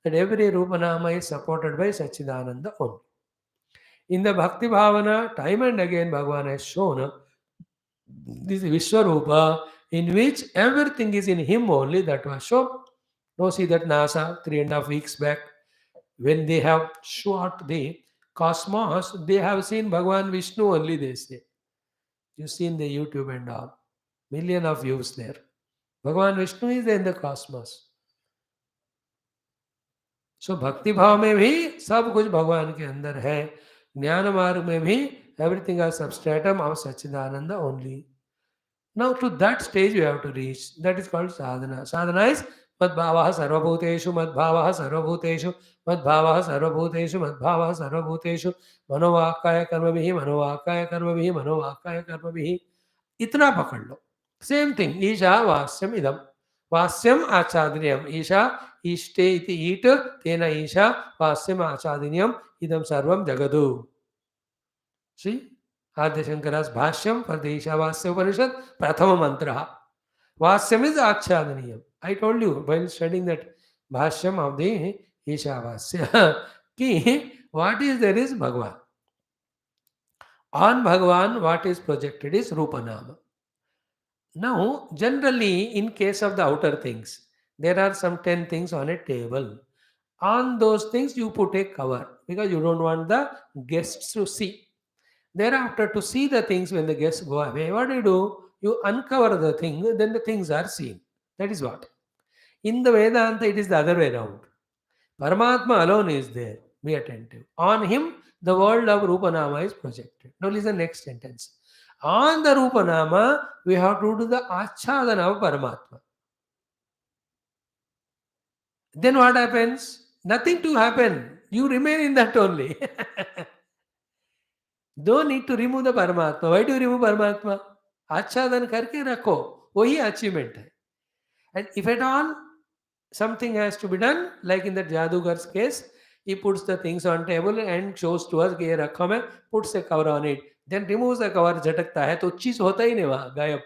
that every Rupa Nama is supported by Sachidananda only. In the Bhakti Bhavana, time and again Bhagavan has shown this Vishwarupa in which everything is in him only. That was shown. Now see that NASA 3.5 weeks back, when they have shot the cosmos, they have seen Bhagavan Vishnu only, they say. You see in the YouTube and all. Million of views there. Bhagavan Vishnu is in the cosmos. सो भक्ति भाव में भी सब कुछ भगवान के अंदर है. ज्ञान मार्ग में भी everything are substratum of Sachchidananda only. Now to that stage you have to reach. That is called sadhana. Sadhana is मद्भावः सर्वभूतेषु, मद्भावः सर्वभूतेषु, मद्भावः सर्वभूतेषु, मद्भावः सर्वभूतेषु, मनोवाक्काय कर्मभिः, मनोवाक्काय कर्मभिः, मनोवाक्काय कर्मभिः. इतना पकड़ लो. Same thing. ईशा वास्यम इदम. वास्यम आचार्यम. ईशा इष्टे इति ईट तेन ईशा वास्यम आचार्यम इदम सर्वम जगदु. See, Adya Shankara's Bhashyam for the Ishavasya Upanishad, Prathama Mantra. Vasyam is Achyadaniyam. I told you while studying that Bhashyam of the Ishavasya, ki what is there is Bhagavan. On Bhagavan, what is projected is Rupanama. Now, generally, in case of the outer things, there are some 10 things on a table. On those things, you put a cover because you don't want the guests to see. Thereafter, to see the things when the guests go away, what do? You uncover the thing, then the things are seen. That is what. In the Vedanta, it is the other way around. Paramatma alone is there. Be attentive. On him, the world of Rupanama is projected. Now listen next sentence. On the Rupanama, we have to do the Achadana of Paramatma. Then what happens? Nothing to happen. You remain in that only. Don't need to remove the Paramatma. Why do you remove Paramatma? आच्छादन करके रखो, वही achievement है. And if at all something has to be done, like in the Jadugar's case, he puts the things on table and shows to us कि ये रखा मैं, puts a cover on it, then removes the cover, झटकता है तो चीज होता ही नहीं वहाँ, गायब.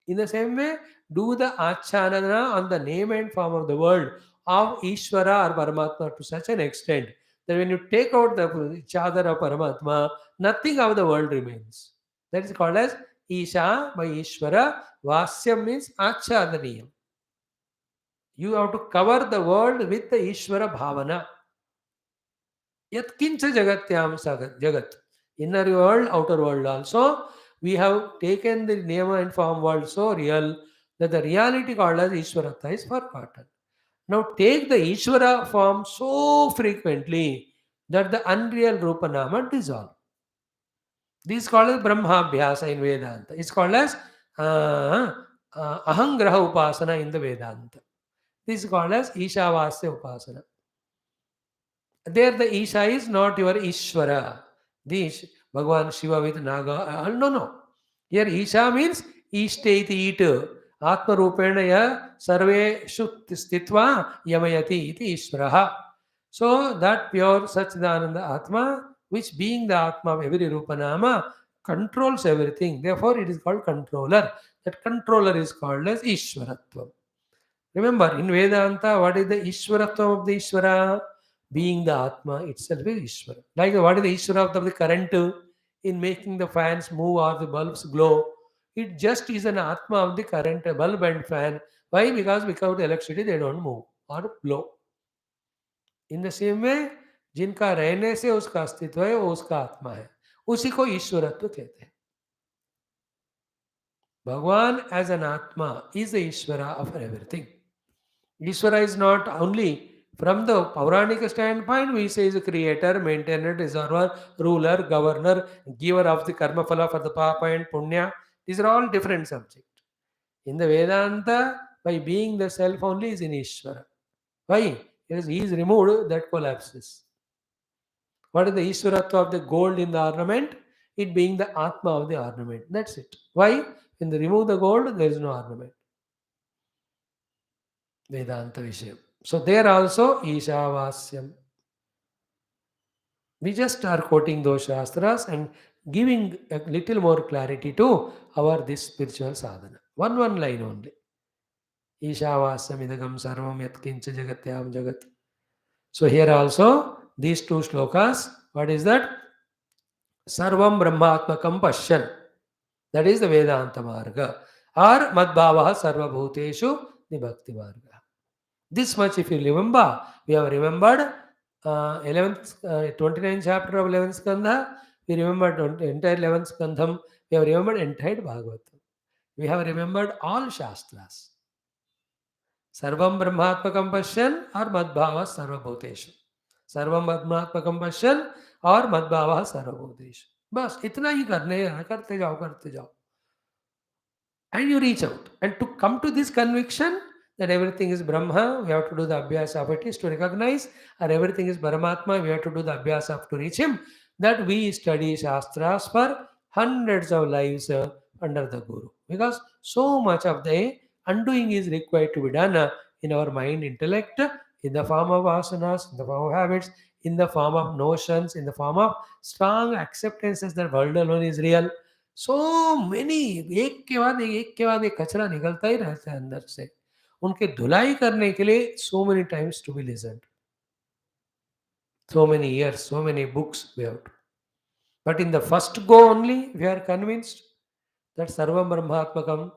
In the same way, do the achadana on the name and form of the world of Ishvara or Paramatma to such an extent that when you take out the chadar of Paramatma, nothing of the world remains. That is called as Isha by Ishvara. Vasyam means achadaniyam. You have to cover the world with the Ishvara bhavana. Yat kincha jagatyam jagat. Inner world, outer world also. We have taken the Niyama and form world so real that the reality called as Ishvaratha is forgotten. Now take the Ishvara form so frequently that the unreal Rupanama dissolve. This is called as Brahmabhyasa in Vedanta. It's called as Ahangraha Upasana in the Vedanta. This is called as Ishavasya Upasana. There the Isha is not your Ishvara. This Bhagavan Shiva with Naga. No. Here Isha means Ishte iti eat. Atma Rupena ya sarve shut stitva yamayati iti Ishvaraha. So that pure Satchidananda Atma, which being the Atma of every Rupanama, controls everything. Therefore it is called controller. That controller is called as Ishvaratvam. Remember, in Vedanta, what is the Ishvaratvam of the Ishvara? Being the Atma itself is Ishvara. Like what is the Ishvara of the current in making the fans move or the bulbs glow? It just is an Atma of the current, bulb and fan. Why? Because without electricity they don't move or glow. In the same way, जिनका रहने से उसका अस्तित्व है वो उसका आत्मा है, उसी को ईश्वरत्व कहते हैं. Bhagavan as an Atma is the Ishvara of everything. Ishvara is not only from the Puranika standpoint, we say is a creator, maintainer, deserver, ruler, governor, giver of the karma phala for the papa and punya. These are all different subjects. In the Vedanta, by being the self only is in Ishvara. Why? Because he is removed, that collapses. What is the Ishvaratva of the gold in the ornament? It being the Atma of the ornament. That's it. Why? When they remove the gold, there is no ornament. Vedanta Vishayam. So there also Ishavasyam. We just are quoting those Shastras and giving a little more clarity to our this spiritual sadhana. One line only. Ishavasam sarvam yatkincha jagatyam jagat. So here also, these two slokas, what is that? Sarvam Brahmatmakam Pashyan. That is the Vedanta Marga. Or Madbhavaha Sarva Bhuteshu Nibhakti Marga. This much if you remember, we have remembered 29th chapter of 11th Skandha, we remembered entire 11th Skandham, we have remembered entire Bhagavatam. We have remembered all Shastras. Sarvam Brahmatmakam Pashyan or Madbhava Sarva Bhuteshu. सर्वम ब्रह्मात्मकम पश्यन और मद्भावः सर्वभूतेषु. बस इतना ही करते जाओ and you reach out. And to come to this conviction that everything is Brahma, we have to do the abhyasa of it is to recognize, or everything is Paramatma, we have to do the abhyasa of to reach him, that we study Shastras for hundreds of lives under the Guru. Because so much of the undoing is required to be done in our mind, intellect, in the form of asanas, in the form of habits, in the form of notions, in the form of strong acceptances that world alone is real. So many एक के बाद एक कचरा निकलता ही रहता है अंदर से. उनके धुलाई करने के लिए so many times to be listened, so many years, so many books we have to. But in the first go only, we are convinced that Sarvam Brahmatmakam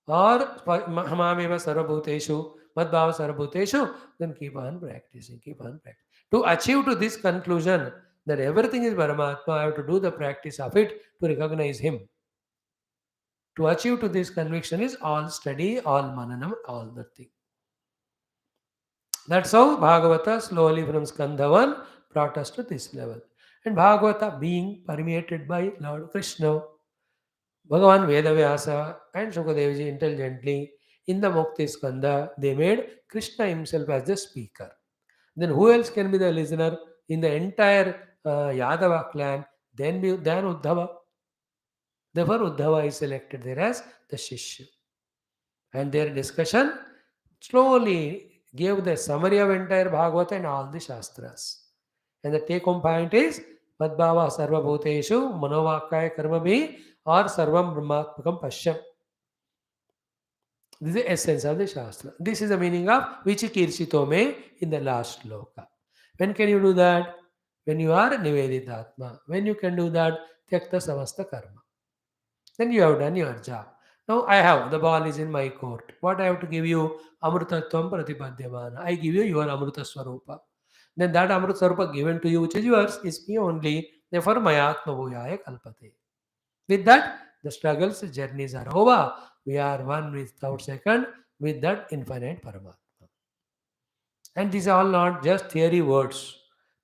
or Hamameva Sarvabhuteshu, Madbhava Sarvabhuteshu, then keep on practicing. To achieve to this conclusion that everything is Paramatma, I have to do the practice of it to recognize him. To achieve to this conviction is all study, all mananam, all the thing. That's how Bhagavata slowly from Skandha 1 brought us to this level. And Bhagavata being permeated by Lord Krishna, Bhagavan Vyasa and Shukadev intelligently in the Mukti Skandha, they made Krishna himself as the speaker. Then who else can be the listener in the entire Yadava clan than Uddhava? Therefore, Uddhava is selected there as the Shishya. And their discussion slowly gave the summary of entire Bhagavata and all the Shastras. And the take-home point is Madbhava Sarva Bhuteshu Manovakaya Karmabhi or Sarvam Brahmatmakam Pashyam. This is the essence of the Shastra. This is the meaning of Vichikirshito me in the last sloka. When can you do that? When you are Niveditatma. When you can do that, Tyakta Samasta Karma. Then you have done your job. Now I have, the ball is in my court. What I have to give you? Amrutatvam Pratipadyamana. I give you your Amruta Swarupa. Then that Amruta Swarupa given to you, which is yours, is me only. Therefore, Mayatma Bhuyaya Kalpate. With that, the struggles, the journeys are over. We are one without second with that infinite Paramatma. And these are all not just theory words.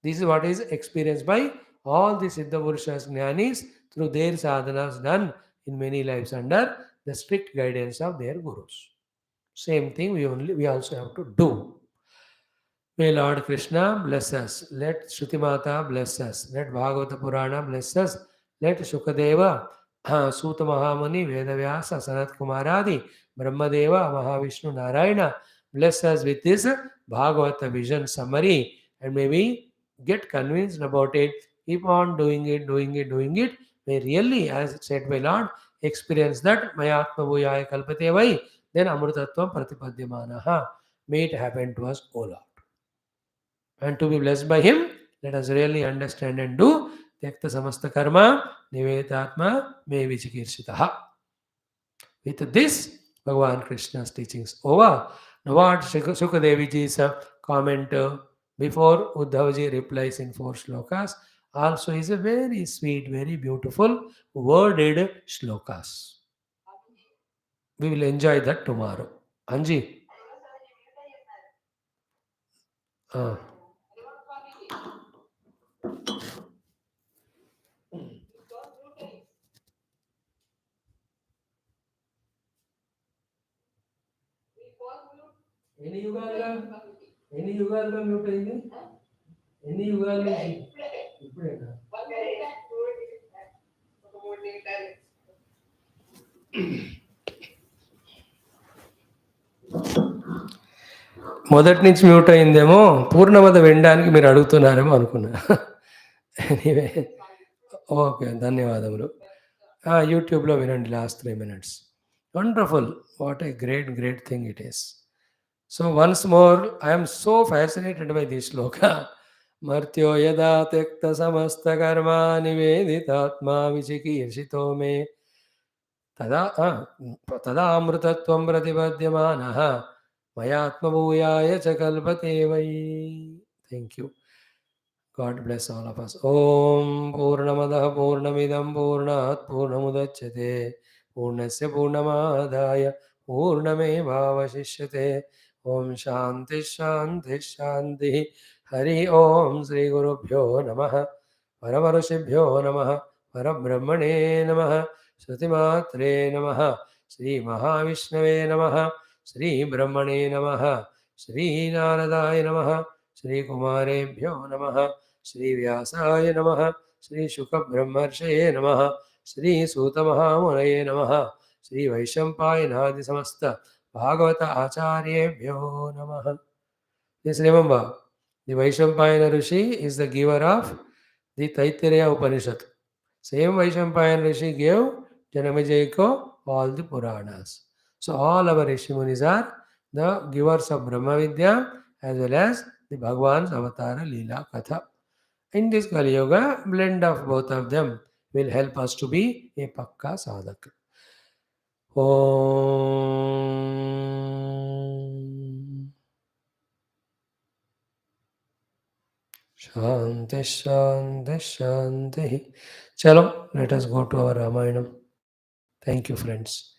This is what is experienced by all the Siddha Purushas Jnanis through their sadhanas done in many lives under the strict guidance of their gurus. Same thing we also have to do. May Lord Krishna bless us. Let Shruti Mata bless us. Let Bhagavata Purana bless us. Let Shukadeva, Suta Mahamuni, Vyasa, Sanat Kumaradi, Brahmadeva, Mahavishnu Narayana bless us with this Bhagavata vision summary, and may we get convinced about it. Keep on doing it. May really, as said by Lord, experience that Mayatma Bhuyaya Kalpate Vai, then Amrutatvam Pratipadyamanaha. May it happen to us, O Lord. And to be blessed by him, let us really understand and do Tyakta Samasta Karma, Nivedatma, Me Vichikirshitaha. With this, Bhagavan Krishna's teachings over. Now what Shukadeviji's comment before Uddhavaji replies in 4 shlokas also is a very sweet, very beautiful worded shlokas. We will enjoy that tomorrow. Anji. ఎన్ని యుగాలుగా mute అయింది? ఎన్ని యుగాలు? ఇప్పుడేనా? మొదటి నుంచి mute అయిందేమో, పూర్ణమద వినడానికి మీరు అడుగుతున్నారేమో అనుకున్నా. Anyway okay. ధన్యవాదములు. యూట్యూబ్‌లో వినండి last 3 minutes. Wonderful. What a great, great thing it is. So once more I am so fascinated by this shloka. మర్త్యో యదా త్యక్త సమస్త కర్మా నివేదితాత్మా విచికీర్షితో మే తదా తదా అమృతత్వం ప్రతిపద్యమానః మయాత్మభూయాయ చ కల్పతే వై. Thank you. God bless all of us. Om Purnamadaha Purnamidam Purnat Purnamudachyate Purnasya Purnamadaya Purnamevavashishyate. Om Shanti Shanti Shanti. Hari Om Sri Gurubhyo Namaha Paramarashibhyo Namaha Parabrahmane Namaha Shrutimatre Namaha Sri Mahavishnave Namaha Sri Brahmane Namaha Sri Naradaya Namaha Sri Kumarebhyo Namaha Shri व्यासाय नमः, श्री शुकब्रह्मर्षये नमः, श्री सूतमहामुनये नमः, श्री वैशम्पायनादि समस्त भागवत आचार्येभ्यो नमः. Please remember, the Vaishampayana Rishi is the giver of the Taittiriya Upanishad. Same Vaishampayana Rishi gave Janamejayiko all the Puranas. So all our Rishi Munis are the givers of Brahma Vidya as well as the Bhagavan's Avatara Leela Katha. In this Kali Yoga, blend of both of them will help us to be a Pakka Sadhaka. Om Shanti Shanti Shanti. Chalo, let us go to our Ramayanam. Thank you, friends.